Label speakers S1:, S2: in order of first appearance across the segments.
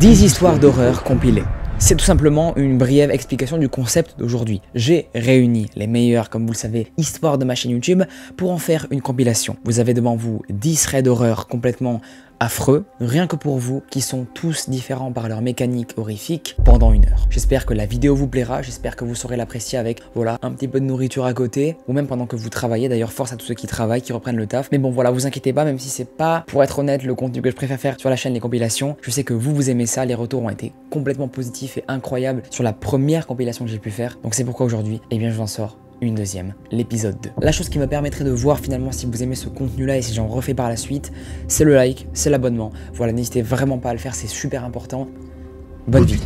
S1: 10 histoires d'horreur compilées. C'est tout simplement une brève explication du concept d'aujourd'hui. J'ai réuni les meilleures, comme vous le savez, histoires de ma chaîne YouTube pour en faire une compilation. Vous avez devant vous 10 raids d'horreur complètement affreux, rien que pour vous, qui sont tous différents par leur mécanique horrifique pendant 1 heure. J'espère que la vidéo vous plaira, j'espère que vous saurez l'apprécier avec, voilà, un petit peu de nourriture à côté, ou même pendant que vous travaillez. D'ailleurs, force à tous ceux qui travaillent, qui reprennent le taf. Mais bon, voilà, vous inquiétez pas, même si c'est pas, pour être honnête, le contenu que je préfère faire sur la chaîne, les compilations. Je sais que vous aimez ça, les retours ont été complètement positifs et incroyables sur la première compilation que j'ai pu faire. Donc c'est pourquoi aujourd'hui, eh bien, je vous en sors une deuxième, l'épisode 2. La chose qui me permettrait de voir finalement si vous aimez ce contenu là et si j'en refais par la suite, c'est le like, c'est l'abonnement. Voilà, n'hésitez vraiment pas à le faire, c'est super important. Bonne vidéo.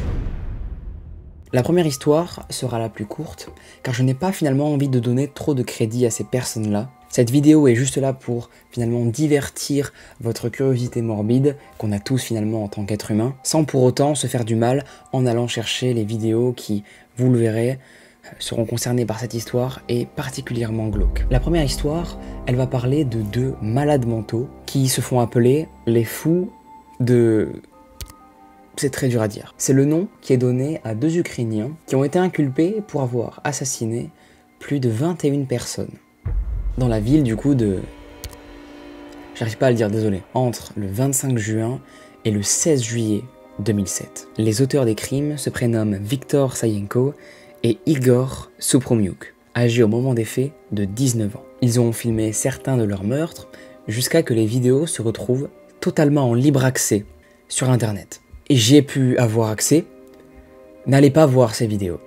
S1: La première histoire sera la plus courte, car je n'ai pas finalement envie de donner trop de crédit à ces personnes-là. Cette vidéo est juste là pour finalement divertir votre curiosité morbide, qu'on a tous finalement en tant qu'être humain, sans pour autant se faire du mal en allant chercher les vidéos qui, vous le verrez, seront concernés par cette histoire et particulièrement glauque. La première histoire, elle va parler de 2 malades mentaux qui se font appeler les fous de... C'est très dur à dire. C'est le nom qui est donné à 2 Ukrainiens qui ont été inculpés pour avoir assassiné plus de 21 personnes. Dans la ville du coup de... J'arrive pas à le dire, désolé. Entre le 25 juin et le 16 juillet 2007. Les auteurs des crimes se prénomment Viktor Sayenko et Igor Supromyuk, âgés au moment des faits de 19 ans. Ils ont filmé certains de leurs meurtres jusqu'à que les vidéos se retrouvent totalement en libre accès sur internet. Et j'ai pu avoir accès, n'allez pas voir ces vidéos.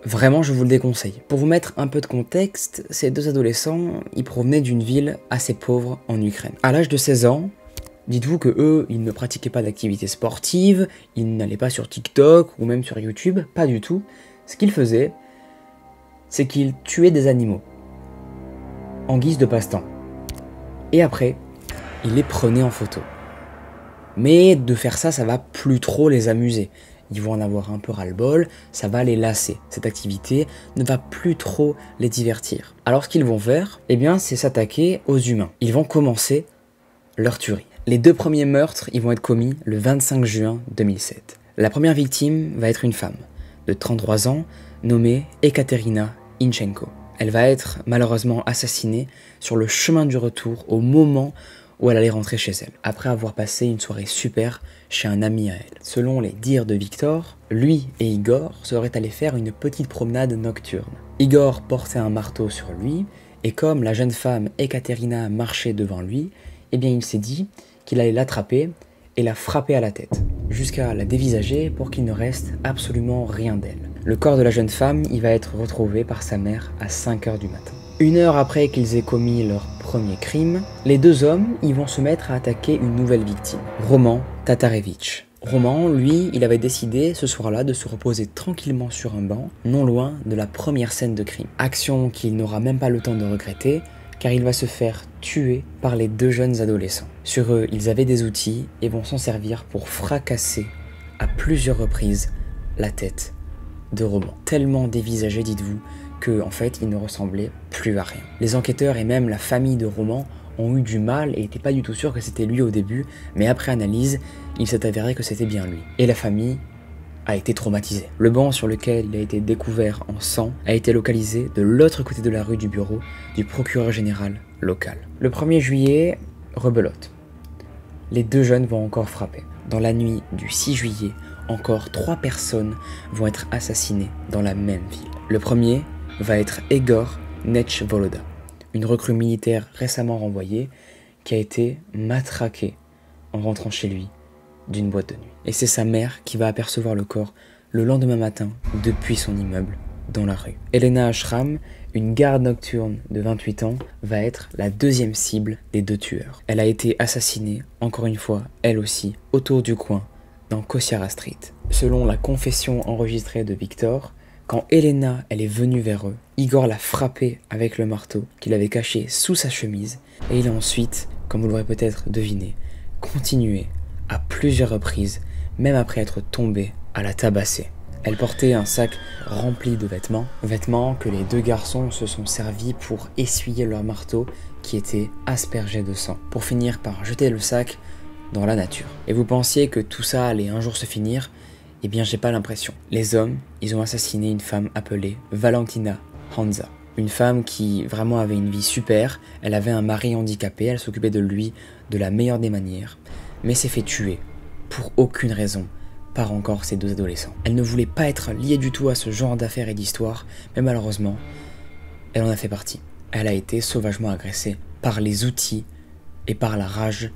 S1: Vraiment, je vous le déconseille. Pour vous mettre un peu de contexte, ces 2 adolescents, ils provenaient d'une ville assez pauvre en Ukraine. À l'âge de 16 ans, dites-vous que eux, ils ne pratiquaient pas d'activité sportive, ils n'allaient pas sur TikTok ou même sur YouTube, pas du tout. Ce qu'ils faisaient, c'est qu'ils tuaient des animaux en guise de passe-temps. Et après, ils les prenaient en photo. Mais de faire ça, ça va plus trop les amuser. Ils vont en avoir un peu ras-le-bol, ça va les lasser. Cette activité ne va plus trop les divertir. Alors ce qu'ils vont faire, eh bien, c'est s'attaquer aux humains. Ils vont commencer leur tuerie. Les 2 premiers meurtres, ils vont être commis le 25 juin 2007. La première victime va être une femme de 33 ans, nommée Ekaterina Inchenko. Elle va être malheureusement assassinée sur le chemin du retour au moment où elle allait rentrer chez elle, après avoir passé une soirée super chez un ami à elle. Selon les dires de Victor, lui et Igor seraient allés faire une petite promenade nocturne. Igor portait un marteau sur lui, et comme la jeune femme Ekaterina marchait devant lui, eh bien il s'est dit qu'il allait l'attraper et la frapper à la tête, jusqu'à la dévisager pour qu'il ne reste absolument rien d'elle. Le corps de la jeune femme, il va être retrouvé par sa mère à 5 h du matin. 1 heure après qu'ils aient commis leur premier crime, les 2 hommes, ils vont se mettre à attaquer une nouvelle victime, Roman Tatarevitch. Roman, lui, il avait décidé ce soir-là de se reposer tranquillement sur un banc, non loin de la première scène de crime. Action qu'il n'aura même pas le temps de regretter, car il va se faire tuer par les 2 jeunes adolescents. Sur eux, ils avaient des outils et vont s'en servir pour fracasser à plusieurs reprises la tête de Roman. Tellement dévisagé, dites-vous, que en fait, il ne ressemblait plus à rien. Les enquêteurs et même la famille de Roman ont eu du mal et n'étaient pas du tout sûrs que c'était lui au début, mais après analyse, il s'est avéré que c'était bien lui. Et la famille a été traumatisée. Le banc sur lequel il a été découvert en sang a été localisé de l'autre côté de la rue du bureau du procureur général local. Le 1er juillet, rebelote. Les 2 jeunes vont encore frapper. Dans la nuit du 6 juillet, encore 3 personnes vont être assassinées dans la même ville. Le premier va être Egor Nechvoloda, une recrue militaire récemment renvoyée qui a été matraquée en rentrant chez lui d'une boîte de nuit. Et c'est sa mère qui va apercevoir le corps le lendemain matin depuis son immeuble dans la rue. Elena Ashram, une garde nocturne de 28 ans, va être la 2e cible des 2 tueurs. Elle a été assassinée, encore une fois, elle aussi, autour du coin, dans Kosiara Street. Selon la confession enregistrée de Victor, quand Elena elle est venue vers eux, Igor l'a frappée avec le marteau qu'il avait caché sous sa chemise et il a ensuite, comme vous l'aurez peut-être deviné, continué à plusieurs reprises, même après être tombé, à la tabasser. Elle portait un sac rempli de vêtements que les 2 garçons se sont servis pour essuyer leur marteau qui était aspergé de sang, pour finir par jeter le sac dans la nature. Et vous pensiez que tout ça allait un jour se finir? Eh bien j'ai pas l'impression. Les hommes, ils ont assassiné une femme appelée Valentina Hanza. Une femme qui vraiment avait une vie super, elle avait un mari handicapé, elle s'occupait de lui de la meilleure des manières, mais s'est fait tuer, pour aucune raison, par encore ces deux adolescents. Elle ne voulait pas être liée du tout à ce genre d'affaires et d'histoires, mais malheureusement, elle en a fait partie. Elle a été sauvagement agressée par les outils et par la rage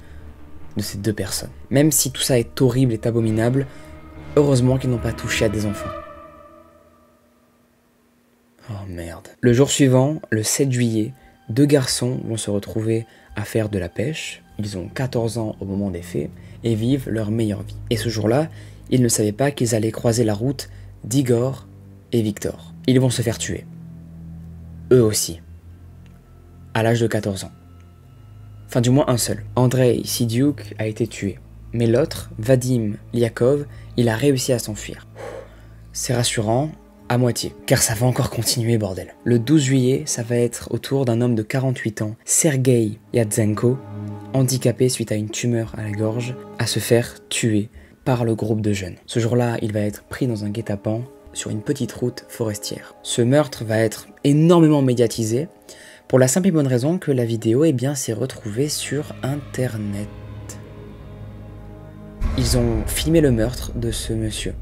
S1: de ces deux personnes. Même si tout ça est horrible et abominable, heureusement qu'ils n'ont pas touché à des enfants. Oh merde. Le jour suivant, le 7 juillet, deux garçons vont se retrouver à faire de la pêche. Ils ont 14 ans au moment des faits et vivent leur meilleure vie. Et ce jour-là, ils ne savaient pas qu'ils allaient croiser la route d'Igor et Victor. Ils vont se faire tuer. Eux aussi. À l'âge de 14 ans. Enfin du moins un seul. Andrei Sidiuk a été tué. Mais l'autre, Vadim Liakov, il a réussi à s'enfuir. C'est rassurant, à moitié, car ça va encore continuer, bordel. Le 12 juillet, ça va être au tour d'un homme de 48 ans, Sergei Yatsenko, handicapé suite à une tumeur à la gorge, à se faire tuer par le groupe de jeunes. Ce jour-là, il va être pris dans un guet-apens sur une petite route forestière. Ce meurtre va être énormément médiatisé, pour la simple et bonne raison que la vidéo s'est retrouvée sur internet. Ils ont filmé le meurtre de ce monsieur.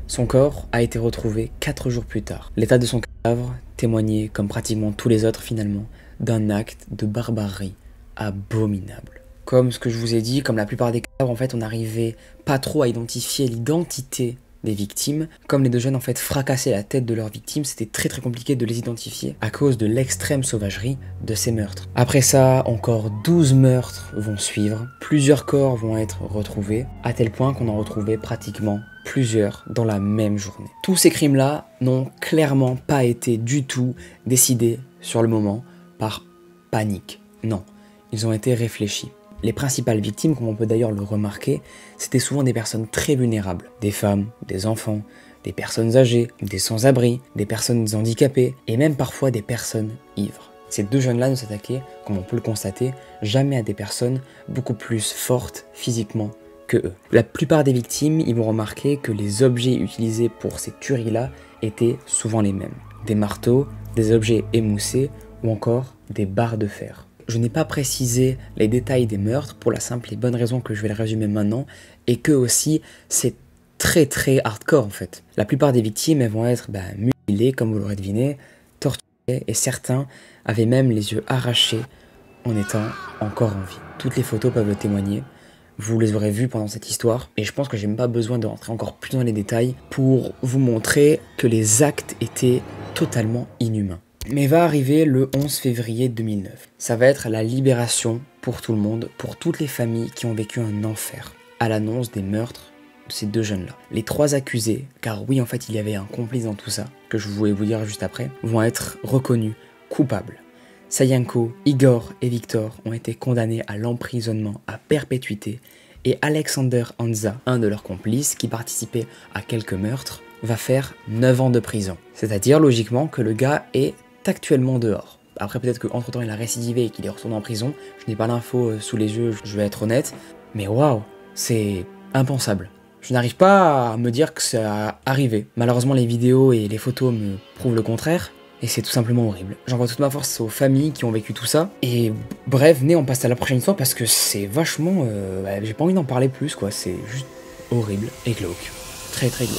S1: Son corps a été retrouvé 4 jours plus tard. L'état de son cadavre témoignait, comme pratiquement tous les autres finalement, d'un acte de barbarie abominable. Comme ce que je vous ai dit, comme la plupart des cadavres, en fait, on n'arrivait pas trop à identifier l'identité des victimes. Comme les deux jeunes en fait fracassaient la tête de leurs victimes, c'était très compliqué de les identifier à cause de l'extrême sauvagerie de ces meurtres. Après ça, encore 12 meurtres vont suivre, plusieurs corps vont être retrouvés, à tel point qu'on en retrouvait pratiquement plusieurs dans la même journée. Tous ces crimes-là n'ont clairement pas été du tout décidés sur le moment par panique. Non, ils ont été réfléchis. Les principales victimes, comme on peut d'ailleurs le remarquer, c'était souvent des personnes très vulnérables. Des femmes, des enfants, des personnes âgées, des sans-abri, des personnes handicapées et même parfois des personnes ivres. Ces deux jeunes-là ne s'attaquaient, comme on peut le constater, jamais à des personnes beaucoup plus fortes physiquement que eux. La plupart des victimes, ils vont remarquer que les objets utilisés pour ces tueries-là étaient souvent les mêmes. Des marteaux, des objets émoussés ou encore des barres de fer. Je n'ai pas précisé les détails des meurtres pour la simple et bonne raison que je vais le résumer maintenant et que aussi c'est très hardcore en fait. La plupart des victimes elles vont être mutilées comme vous l'aurez deviné, torturées et certains avaient même les yeux arrachés en étant encore en vie. Toutes les photos peuvent le témoigner, vous les aurez vues pendant cette histoire et je pense que j'ai même pas besoin de rentrer encore plus dans les détails pour vous montrer que les actes étaient totalement inhumains. Mais va arriver le 11 février 2009. Ça va être la libération pour tout le monde, pour toutes les familles qui ont vécu un enfer à l'annonce des meurtres de ces deux jeunes-là. Les 3 accusés, car oui en fait il y avait un complice dans tout ça, que je voulais vous dire juste après, vont être reconnus coupables. Sayenko, Igor et Victor ont été condamnés à l'emprisonnement à perpétuité et Alexander Hanza, un de leurs complices qui participait à quelques meurtres, va faire 9 ans de prison. C'est-à-dire logiquement que le gars est actuellement dehors. Après peut-être qu'entre temps il a récidivé et qu'il est retourné en prison, je n'ai pas l'info sous les yeux, je vais être honnête, mais waouh, c'est impensable. Je n'arrive pas à me dire que ça a arrivé. Malheureusement les vidéos et les photos me prouvent le contraire, et c'est tout simplement horrible. J'envoie toute ma force aux familles qui ont vécu tout ça, et bref, venez on passe à la prochaine histoire parce que c'est vachement... j'ai pas envie d'en parler plus quoi, c'est juste horrible et glauque. Très glauque.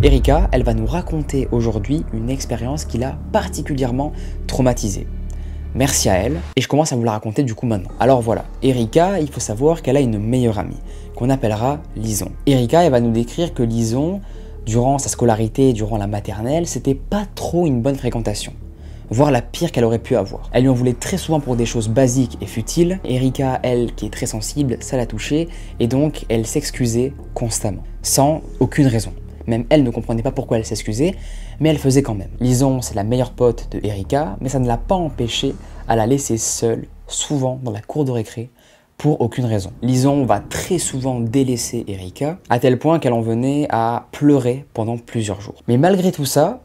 S1: Erika, elle va nous raconter aujourd'hui une expérience qui l'a particulièrement traumatisée. Merci à elle, et je commence à vous la raconter du coup maintenant. Alors voilà, Erika, il faut savoir qu'elle a une meilleure amie, qu'on appellera Lison. Erika, elle va nous décrire que Lison, durant sa scolarité, durant la maternelle, c'était pas trop une bonne fréquentation, voire la pire qu'elle aurait pu avoir. Elle lui en voulait très souvent pour des choses basiques et futiles. Erika, elle, qui est très sensible, ça la touchait, et donc elle s'excusait constamment, sans aucune raison. Même elle ne comprenait pas pourquoi elle s'excusait, mais elle faisait quand même. Lison, c'est la meilleure pote de Erika, mais ça ne l'a pas empêchée à la laisser seule, souvent dans la cour de récré, pour aucune raison. Lison va très souvent délaisser Erika, à tel point qu'elle en venait à pleurer pendant plusieurs jours. Mais malgré tout ça,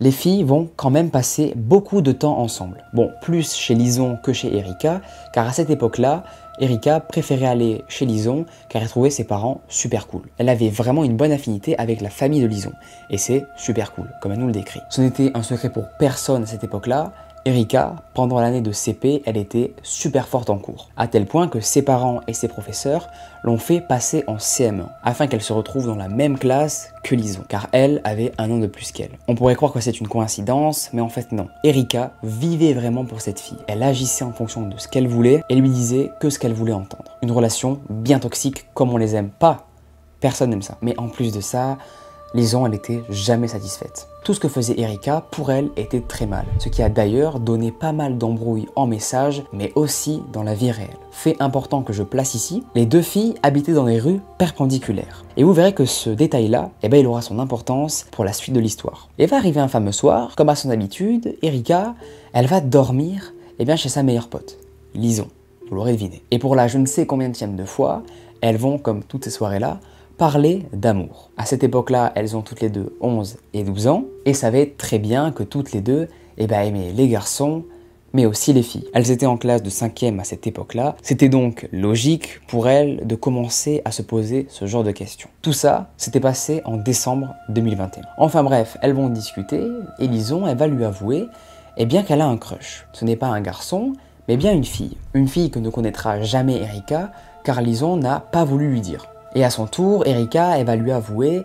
S1: Les filles vont quand même passer beaucoup de temps ensemble. Bon, plus chez Lison que chez Erika, car à cette époque-là, Erika préférait aller chez Lison car elle trouvait ses parents super cool. Elle avait vraiment une bonne affinité avec la famille de Lison, et c'est super cool, comme elle nous le décrit. Ce n'était un secret pour personne à cette époque-là. Erika, pendant l'année de CP, elle était super forte en cours, à tel point que ses parents et ses professeurs l'ont fait passer en CM1, afin qu'elle se retrouve dans la même classe que Lison, car elle avait un an de plus qu'elle. On pourrait croire que c'est une coïncidence, mais en fait non. Erika vivait vraiment pour cette fille. Elle agissait en fonction de ce qu'elle voulait et lui disait que ce qu'elle voulait entendre. Une relation bien toxique comme on les aime pas. Personne n'aime ça. Mais en plus de ça, Lison, elle était jamais satisfaite. Tout ce que faisait Erika, pour elle, était très mal. Ce qui a d'ailleurs donné pas mal d'embrouilles en message, mais aussi dans la vie réelle. Fait important que je place ici, les deux filles habitaient dans des rues perpendiculaires. Et vous verrez que ce détail-là, il aura son importance pour la suite de l'histoire. Et va arriver un fameux soir, comme à son habitude, Erika, elle va dormir chez sa meilleure pote, Lison. Vous l'aurez deviné. Et pour la je ne sais combienième de fois, elles vont, comme toutes ces soirées-là, parler d'amour. À cette époque-là, elles ont toutes les deux 11 et 12 ans et savaient très bien que toutes les deux aimaient les garçons, mais aussi les filles. Elles étaient en classe de 5e à cette époque-là. C'était donc logique pour elles de commencer à se poser ce genre de questions. Tout ça, s'était passé en décembre 2021. Enfin bref, elles vont discuter et Lison, elle va lui avouer qu'elle a un crush. Ce n'est pas un garçon, mais bien une fille. Une fille que ne connaîtra jamais Erika, car Lison n'a pas voulu lui dire. Et à son tour, Erika, elle va lui avouer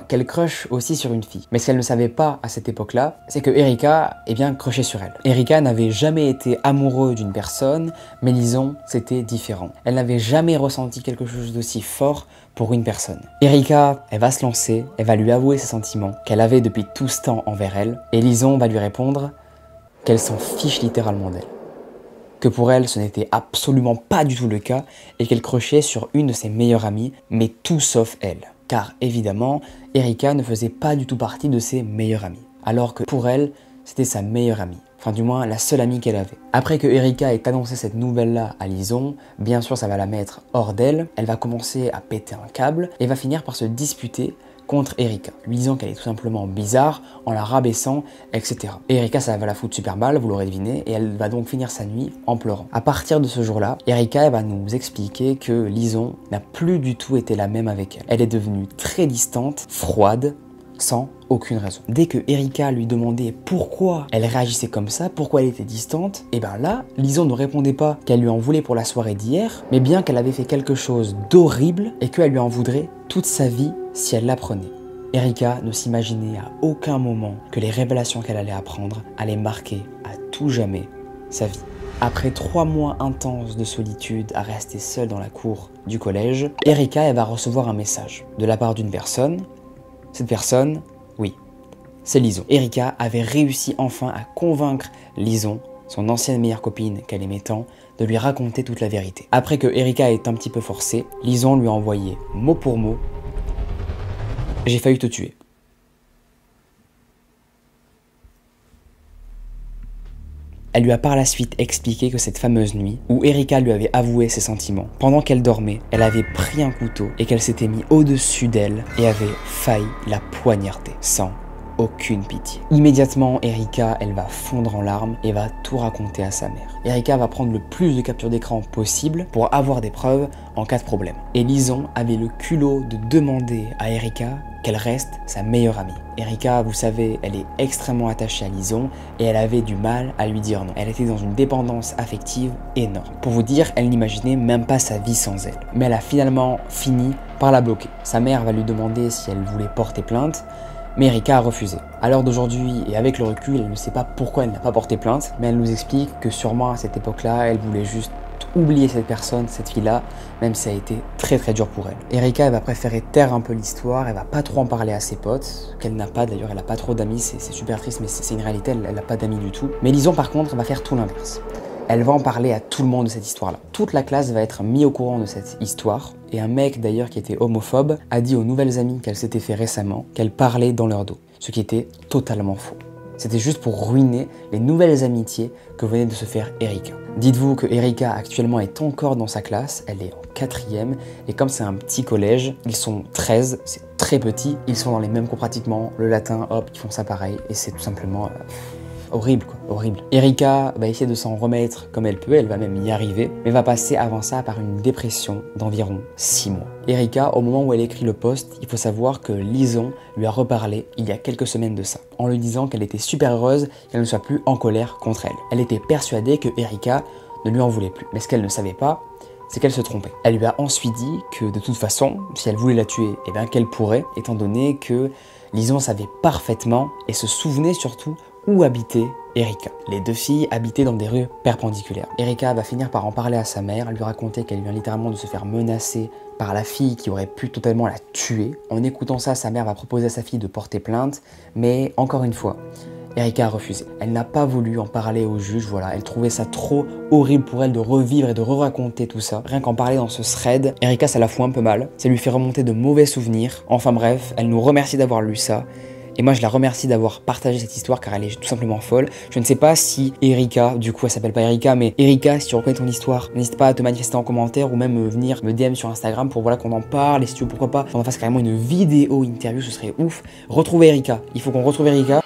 S1: qu'elle crush aussi sur une fille. Mais ce qu'elle ne savait pas à cette époque-là, c'est que Erika, crushait sur elle. Erika n'avait jamais été amoureuse d'une personne, mais Lison, c'était différent. Elle n'avait jamais ressenti quelque chose d'aussi fort pour une personne. Erika, elle va se lancer, elle va lui avouer ses sentiments qu'elle avait depuis tout ce temps envers elle, et Lison va lui répondre qu'elle s'en fiche littéralement d'elle. Que pour elle, ce n'était absolument pas du tout le cas et qu'elle crushait sur une de ses meilleures amies, mais tout sauf elle. Car évidemment, Erika ne faisait pas du tout partie de ses meilleures amies. Alors que pour elle, c'était sa meilleure amie. Enfin du moins, la seule amie qu'elle avait. Après que Erika ait annoncé cette nouvelle-là à Lison, bien sûr ça va la mettre hors d'elle, elle va commencer à péter un câble et va finir par se disputer contre Erika, lui disant qu'elle est tout simplement bizarre, en la rabaissant, etc. Et Erika, ça va la foutre super mal, vous l'aurez deviné, et elle va donc finir sa nuit en pleurant. À partir de ce jour-là, Erika elle va nous expliquer que Lison n'a plus du tout été la même avec elle. Elle est devenue très distante, froide, sans aucune raison. Dès que Erika lui demandait pourquoi elle réagissait comme ça, pourquoi elle était distante, là, Lison ne répondait pas qu'elle lui en voulait pour la soirée d'hier, mais bien qu'elle avait fait quelque chose d'horrible et qu'elle lui en voudrait toute sa vie si elle l'apprenait. Erika ne s'imaginait à aucun moment que les révélations qu'elle allait apprendre allaient marquer à tout jamais sa vie. Après 3 mois intenses de solitude à rester seule dans la cour du collège, Erika elle va recevoir un message de la part d'une personne. Cette personne, oui, c'est Lison. Erika avait réussi enfin à convaincre Lison, son ancienne meilleure copine qu'elle aimait tant, de lui raconter toute la vérité. Après que Erika ait un petit peu forcé, Lison lui a envoyé mot pour mot « J'ai failli te tuer ». Elle lui a par la suite expliqué que cette fameuse nuit, où Erika lui avait avoué ses sentiments, pendant qu'elle dormait, elle avait pris un couteau et qu'elle s'était mis au-dessus d'elle et avait failli la poignarder, sans aucune pitié. Immédiatement, Erika, elle va fondre en larmes et va tout raconter à sa mère. Erika va prendre le plus de captures d'écran possible pour avoir des preuves en cas de problème. Et Lison avait le culot de demander à Erika qu'elle reste sa meilleure amie. Erika, vous savez, elle est extrêmement attachée à Lison et elle avait du mal à lui dire non. Elle était dans une dépendance affective énorme. Pour vous dire, elle n'imaginait même pas sa vie sans elle. Mais elle a finalement fini par la bloquer. Sa mère va lui demander si elle voulait porter plainte, mais Erika a refusé. À l'heure d'aujourd'hui, et avec le recul, elle ne sait pas pourquoi elle n'a pas porté plainte, mais elle nous explique que sûrement à cette époque-là, elle voulait juste oublier cette personne, cette fille-là, même si ça a été très très dur pour elle. Erika, elle va préférer taire un peu l'histoire, elle va pas trop en parler à ses potes, qu'elle n'a pas d'ailleurs, elle a pas trop d'amis, c'est super triste, mais c'est une réalité, elle n'a pas d'amis du tout. Mais Lison par contre, va faire tout l'inverse. Elle va en parler à tout le monde de cette histoire-là. Toute la classe va être mise au courant de cette histoire. Et un mec d'ailleurs qui était homophobe a dit aux nouvelles amies qu'elle s'était fait récemment qu'elle parlait dans leur dos. Ce qui était totalement faux. C'était juste pour ruiner les nouvelles amitiés que venait de se faire Erika. Dites-vous que Erika actuellement est encore dans sa classe, elle est en 4e, et comme c'est un petit collège, ils sont 13, c'est très petit, ils sont dans les mêmes cours pratiquement, le latin, hop, ils font ça pareil, et c'est tout simplement horrible quoi, horrible. Erika va essayer de s'en remettre comme elle peut, elle va même y arriver, mais va passer avant ça par une dépression d'environ 6 mois. Erika, au moment où elle écrit le post, il faut savoir que Lison lui a reparlé il y a quelques semaines de ça, en lui disant qu'elle était super heureuse qu'elle ne soit plus en colère contre elle. Elle était persuadée que Erika ne lui en voulait plus, mais ce qu'elle ne savait pas, c'est qu'elle se trompait. Elle lui a ensuite dit que de toute façon, si elle voulait la tuer, eh bien qu'elle pourrait, étant donné que Lison savait parfaitement et se souvenait surtout où habitait Erika. Les deux filles habitaient dans des rues perpendiculaires. Erika va finir par en parler à sa mère, lui raconter qu'elle vient littéralement de se faire menacer par la fille qui aurait pu totalement la tuer. En écoutant ça, sa mère va proposer à sa fille de porter plainte, mais encore une fois, Erika a refusé. Elle n'a pas voulu en parler au juge, voilà, elle trouvait ça trop horrible pour elle de revivre et de re-raconter tout ça. Rien qu'en parler dans ce thread, Erika ça la fout un peu mal, ça lui fait remonter de mauvais souvenirs. Enfin bref, elle nous remercie d'avoir lu ça. Et moi je la remercie d'avoir partagé cette histoire car elle est tout simplement folle. Je ne sais pas si Erika, du coup elle s'appelle pas Erika, mais Erika, si tu reconnais ton histoire, n'hésite pas à te manifester en commentaire ou même venir me DM sur Instagram pour voilà qu'on en parle. Et si tu veux, pourquoi pas qu'on en fasse carrément une vidéo interview, ce serait ouf. Retrouver Erika, il faut qu'on retrouve Erika.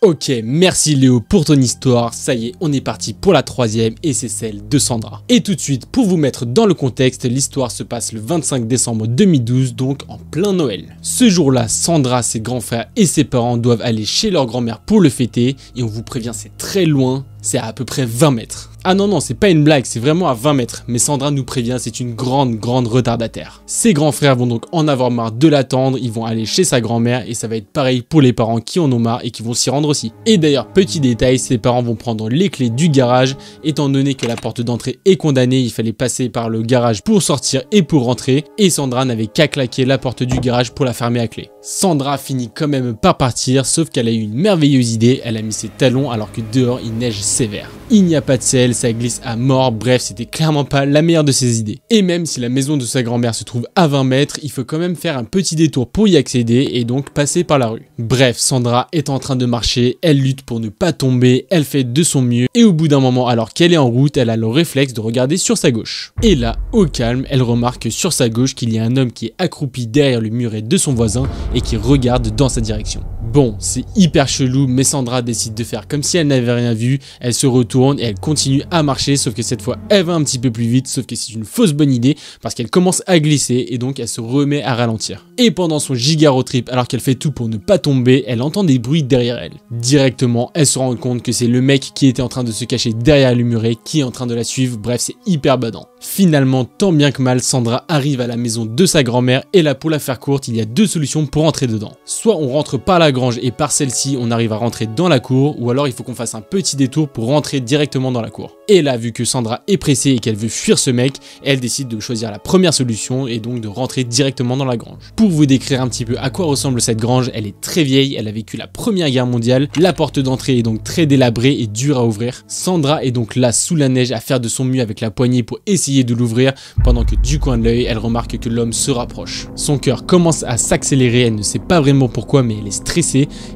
S2: Ok, merci Léo pour ton histoire, ça y est, on est parti pour la 3e et c'est celle de Sandra. Et tout de suite, pour vous mettre dans le contexte, l'histoire se passe le 25 décembre 2012, donc en plein Noël. Ce jour-là, Sandra, ses grands frères et ses parents doivent aller chez leur grand-mère pour le fêter, et on vous prévient, c'est très loin, c'est à peu près 20 mètres. Ah non, c'est pas une blague, c'est vraiment à 20 mètres, mais Sandra nous prévient, c'est une grande retardataire. Ses grands frères vont donc en avoir marre de l'attendre, ils vont aller chez sa grand-mère et ça va être pareil pour les parents qui en ont marre et qui vont s'y rendre aussi. Et d'ailleurs, petit détail, ses parents vont prendre les clés du garage, étant donné que la porte d'entrée est condamnée, il fallait passer par le garage pour sortir et pour rentrer, et Sandra n'avait qu'à claquer la porte du garage pour la fermer à clé. Sandra finit quand même par partir, sauf qu'elle a eu une merveilleuse idée, elle a mis ses talons alors que dehors il neige sévère. Il n'y a pas de sel, ça glisse à mort, bref c'était clairement pas la meilleure de ses idées. Et même si la maison de sa grand-mère se trouve à 20 mètres, il faut quand même faire un petit détour pour y accéder et donc passer par la rue. Bref, Sandra est en train de marcher, elle lutte pour ne pas tomber, elle fait de son mieux et au bout d'un moment alors qu'elle est en route, elle a le réflexe de regarder sur sa gauche. Et là, au calme, elle remarque sur sa gauche qu'il y a un homme qui est accroupi derrière le muret de son voisin et qui regarde dans sa direction. Bon, c'est hyper chelou, mais Sandra décide de faire comme si elle n'avait rien vu, elle se retourne et elle continue à marcher, sauf que cette fois elle va un petit peu plus vite, sauf que c'est une fausse bonne idée parce qu'elle commence à glisser et donc elle se remet à ralentir. Et pendant son giga road trip, alors qu'elle fait tout pour ne pas tomber, elle entend des bruits derrière elle. Directement, elle se rend compte que c'est le mec qui était en train de se cacher derrière le muret qui est en train de la suivre, bref c'est hyper badant. Finalement, tant bien que mal, Sandra arrive à la maison de sa grand-mère et là pour la faire courte, il y a deux solutions pour entrer dedans. Soit on rentre par la grange et par celle-ci on arrive à rentrer dans la cour, ou alors il faut qu'on fasse un petit détour pour rentrer directement dans la cour. Et là, vu que Sandra est pressée et qu'elle veut fuir ce mec, elle décide de choisir la première solution et donc de rentrer directement dans la grange. Pour vous décrire un petit peu à quoi ressemble cette grange, elle est très vieille, elle a vécu la Première Guerre mondiale, la porte d'entrée est donc très délabrée et dure à ouvrir. Sandra est donc là sous la neige à faire de son mieux avec la poignée pour essayer de l'ouvrir, pendant que du coin de l'œil, elle remarque que l'homme se rapproche. Son cœur commence à s'accélérer, elle ne sait pas vraiment pourquoi mais elle est stressée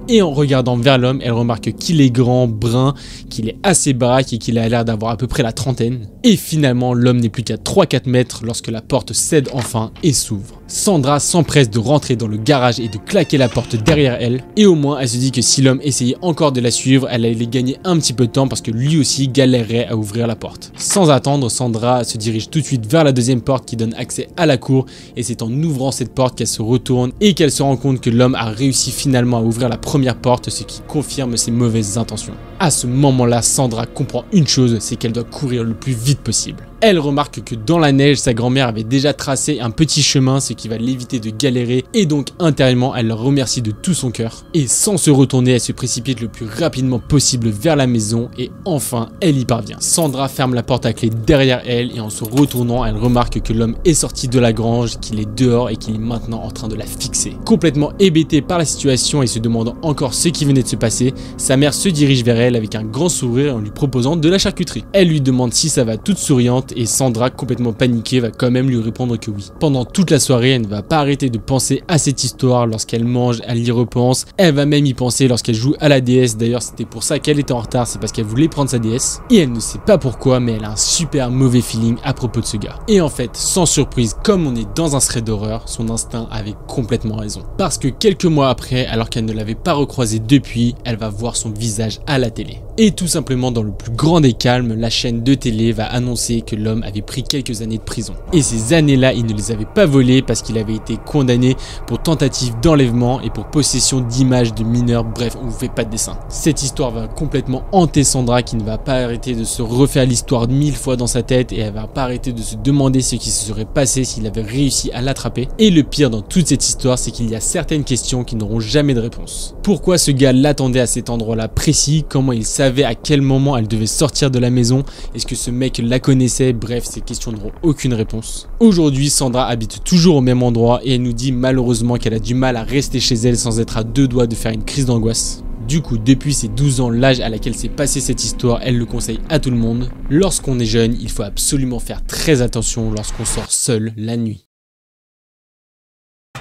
S2: et en regardant vers l'homme, elle remarque qu'il est grand, brun, qu'il est assez baraque et qu'il a l'air d'avoir à peu près la trentaine. Et finalement, l'homme n'est plus qu'à 3-4 mètres lorsque la porte cède enfin et s'ouvre. Sandra s'empresse de rentrer dans le garage et de claquer la porte derrière elle. Et au moins, elle se dit que si l'homme essayait encore de la suivre, elle allait gagner un petit peu de temps parce que lui aussi galérerait à ouvrir la porte. Sans attendre, Sandra se dirige tout de suite vers la deuxième porte qui donne accès à la cour. Et c'est en ouvrant cette porte qu'elle se retourne et qu'elle se rend compte que l'homme a réussi finalement à ouvrir la première porte, ce qui confirme ses mauvaises intentions. À ce moment-là, Sandra comprend une chose, c'est qu'elle doit courir le plus vite possible. Elle remarque que dans la neige, sa grand-mère avait déjà tracé un petit chemin, ce qui va l'éviter de galérer, et donc intérieurement, elle le remercie de tout son cœur. Et sans se retourner, elle se précipite le plus rapidement possible vers la maison, et enfin, elle y parvient. Sandra ferme la porte à clé derrière elle, et en se retournant, elle remarque que l'homme est sorti de la grange, qu'il est dehors et qu'il est maintenant en train de la fixer. Complètement hébétée par la situation et se demandant encore ce qui venait de se passer, sa mère se dirige vers elle avec un grand sourire en lui proposant de la charcuterie. Elle lui demande si ça va toute souriante, et Sandra, complètement paniquée, va quand même lui répondre que oui. Pendant toute la soirée, elle ne va pas arrêter de penser à cette histoire. Lorsqu'elle mange, elle y repense. Elle va même y penser lorsqu'elle joue à la DS. D'ailleurs, c'était pour ça qu'elle était en retard, c'est parce qu'elle voulait prendre sa DS. Et elle ne sait pas pourquoi, mais elle a un super mauvais feeling à propos de ce gars. Et en fait, sans surprise, comme on est dans un thread d'horreur, son instinct avait complètement raison. Parce que quelques mois après, alors qu'elle ne l'avait pas recroisé depuis, elle va voir son visage à la télé. Et tout simplement, dans le plus grand des calmes, la chaîne de télé va annoncer que l'homme avait pris quelques années de prison. Et ces années-là, il ne les avait pas volées parce qu'il avait été condamné pour tentative d'enlèvement et pour possession d'images de mineurs. Bref, on vous fait pas de dessin. Cette histoire va complètement hanter Sandra, qui ne va pas arrêter de se refaire l'histoire 1000 fois dans sa tête, et elle va pas arrêter de se demander ce qui se serait passé s'il avait réussi à l'attraper. Et le pire dans toute cette histoire, c'est qu'il y a certaines questions qui n'auront jamais de réponse. Pourquoi ce gars l'attendait à cet endroit-là précis? Comment il savait à quel moment elle devait sortir de la maison? Est-ce que ce mec la connaissait? Bref, ces questions n'auront aucune réponse. Aujourd'hui, Sandra habite toujours au même endroit et elle nous dit malheureusement qu'elle a du mal à rester chez elle sans être à deux doigts de faire une crise d'angoisse. Du coup, depuis ses 12 ans, l'âge à laquelle s'est passée cette histoire, elle le conseille à tout le monde. Lorsqu'on est jeune, il faut absolument faire très attention lorsqu'on sort seul la nuit.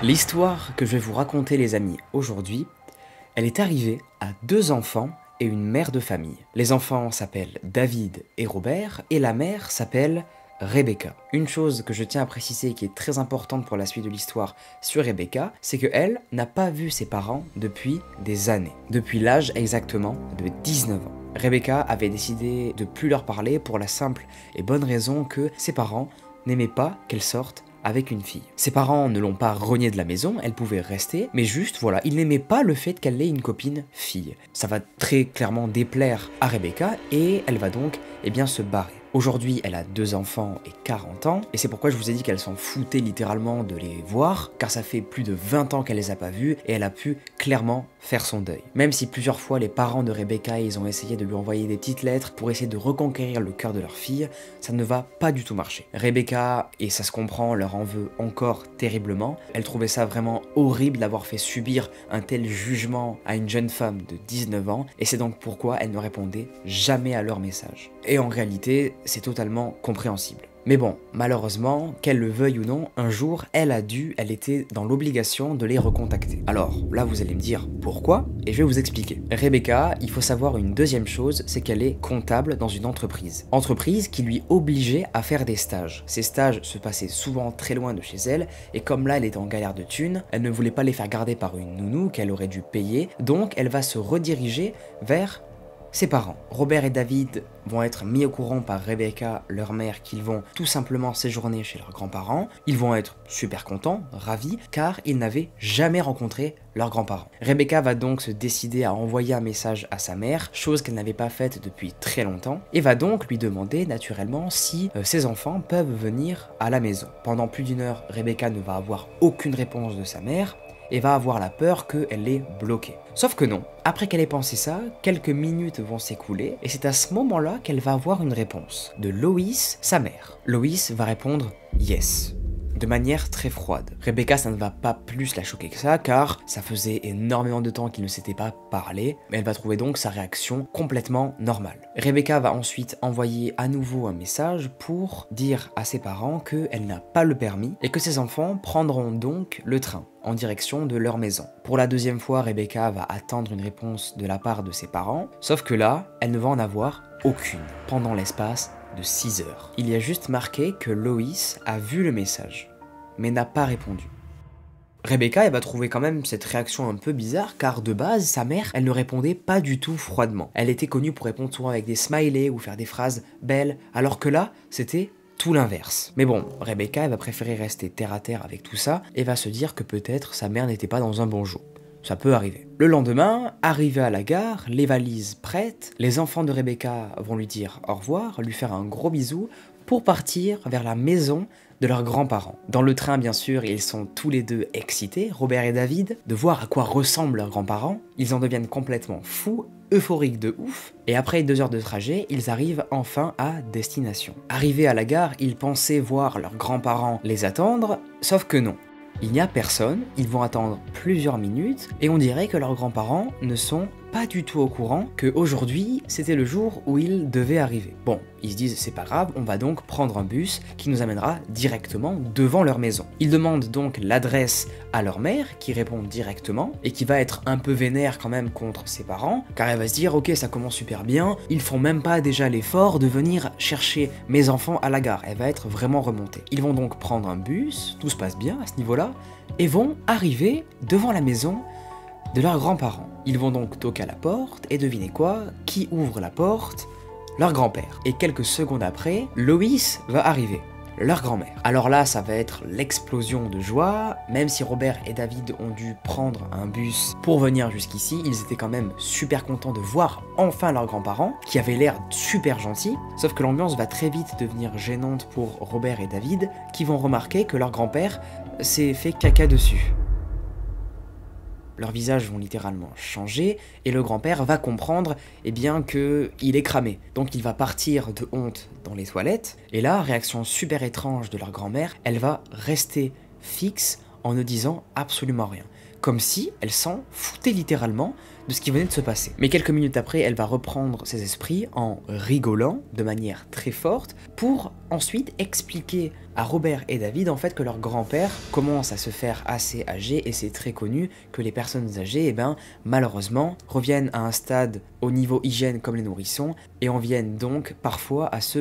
S1: L'histoire que je vais vous raconter, les amis, aujourd'hui, elle est arrivée à 2 enfants et une mère de famille. Les enfants s'appellent David et Robert et la mère s'appelle Rebecca. Une chose que je tiens à préciser qui est très importante pour la suite de l'histoire sur Rebecca, c'est qu'elle n'a pas vu ses parents depuis des années. Depuis l'âge exactement de 19 ans. Rebecca avait décidé de plus leur parler pour la simple et bonne raison que ses parents n'aimaient pas qu'elle sorte avec une fille. Ses parents ne l'ont pas reniée de la maison, elle pouvait rester, mais juste voilà, ils n'aimaient pas le fait qu'elle ait une copine fille. Ça va très clairement déplaire à Rebecca et elle va donc se barrer. Aujourd'hui, elle a 2 enfants et 40 ans, et c'est pourquoi je vous ai dit qu'elle s'en foutait littéralement de les voir, car ça fait plus de 20 ans qu'elle les a pas vus, et elle a pu clairement faire son deuil. Même si plusieurs fois les parents de Rebecca, ils ont essayé de lui envoyer des petites lettres pour essayer de reconquérir le cœur de leur fille, ça ne va pas du tout marcher. Rebecca, et ça se comprend, leur en veut encore terriblement. Elle trouvait ça vraiment horrible d'avoir fait subir un tel jugement à une jeune femme de 19 ans, et c'est donc pourquoi elle ne répondait jamais à leurs messages. Et en réalité, c'est totalement compréhensible. Mais bon, malheureusement, qu'elle le veuille ou non, un jour, elle était dans l'obligation de les recontacter. Alors, là vous allez me dire pourquoi, et je vais vous expliquer. Rebecca, il faut savoir une deuxième chose, c'est qu'elle est comptable dans une entreprise. Entreprise qui lui obligeait à faire des stages. Ces stages se passaient souvent très loin de chez elle, et comme là elle était en galère de thunes, elle ne voulait pas les faire garder par une nounou qu'elle aurait dû payer, donc elle va se rediriger vers ses parents. Robert et David vont être mis au courant par Rebecca, leur mère, qu'ils vont tout simplement séjourner chez leurs grands-parents. Ils vont être super contents, ravis, car ils n'avaient jamais rencontré leurs grands-parents. Rebecca va donc se décider à envoyer un message à sa mère, chose qu'elle n'avait pas faite depuis très longtemps, et va donc lui demander naturellement si ses enfants peuvent venir à la maison. Pendant plus d'1 heure, Rebecca ne va avoir aucune réponse de sa mère, et va avoir la peur qu'elle est bloquée. Sauf que non, après qu'elle ait pensé ça, quelques minutes vont s'écouler, et c'est à ce moment-là qu'elle va avoir une réponse de Loïs, sa mère. Loïs va répondre « yes ». De manière très froide. Rebecca, ça ne va pas plus la choquer que ça, car ça faisait énormément de temps qu'ils ne s'étaient pas parlé, mais elle va trouver donc sa réaction complètement normale. Rebecca va ensuite envoyer à nouveau un message pour dire à ses parents qu'elle n'a pas le permis et que ses enfants prendront donc le train en direction de leur maison. Pour la 2e fois, Rebecca va attendre une réponse de la part de ses parents, sauf que là, elle ne va en avoir aucune pendant l'espace de 6 heures. Il y a juste marqué que Loïs a vu le message, mais n'a pas répondu. Rebecca, elle va trouver quand même cette réaction un peu bizarre, car de base, sa mère, elle ne répondait pas du tout froidement. Elle était connue pour répondre souvent avec des smileys ou faire des phrases belles, alors que là, c'était tout l'inverse. Mais bon, Rebecca, elle va préférer rester terre à terre avec tout ça, et va se dire que peut-être sa mère n'était pas dans un bon jour. Ça peut arriver. Le lendemain, arrivé à la gare, les valises prêtes, les enfants de Rebecca vont lui dire au revoir, lui faire un gros bisou pour partir vers la maison de leurs grands-parents. Dans le train, bien sûr, ils sont tous les deux excités, Robert et David, de voir à quoi ressemblent leurs grands-parents. Ils en deviennent complètement fous, euphoriques de ouf, et après 2 heures de trajet, ils arrivent enfin à destination. Arrivés à la gare, ils pensaient voir leurs grands-parents les attendre, sauf que non. Il n'y a personne, ils vont attendre plusieurs minutes, et on dirait que leurs grands-parents ne sont pas du tout au courant qu'aujourd'hui, c'était le jour où ils devaient arriver. Bon, ils se disent, c'est pas grave, on va donc prendre un bus qui nous amènera directement devant leur maison. Ils demandent donc l'adresse à leur mère, qui répond directement, et qui va être un peu vénère quand même contre ses parents, car elle va se dire, ok, ça commence super bien, ils font même pas déjà l'effort de venir chercher mes enfants à la gare. Elle va être vraiment remontée. Ils vont donc prendre un bus, tout se passe bien à ce niveau-là, et vont arriver devant la maison de leurs grands-parents. Ils vont donc toquer à la porte, et devinez quoi? Qui ouvre la porte? Leur grand-père. Et quelques secondes après, Loïs va arriver, leur grand-mère. Alors là, ça va être l'explosion de joie. Même si Robert et David ont dû prendre un bus pour venir jusqu'ici, ils étaient quand même super contents de voir enfin leurs grands-parents, qui avaient l'air super gentils. Sauf que l'ambiance va très vite devenir gênante pour Robert et David, qui vont remarquer que leur grand-père s'est fait caca dessus. Leurs visages vont littéralement changer et le grand-père va comprendre qu'il est cramé. Donc il va partir de honte dans les toilettes et là, réaction super étrange de leur grand-mère, elle va rester fixe en ne disant absolument rien. Comme si elle s'en foutait littéralement de ce qui venait de se passer. Mais quelques minutes après, elle va reprendre ses esprits en rigolant de manière très forte pour ensuite expliquer à Robert et David en fait que leur grand-père commence à se faire assez âgé et c'est très connu que les personnes âgées, malheureusement, reviennent à un stade au niveau hygiène comme les nourrissons et en viennent donc parfois à se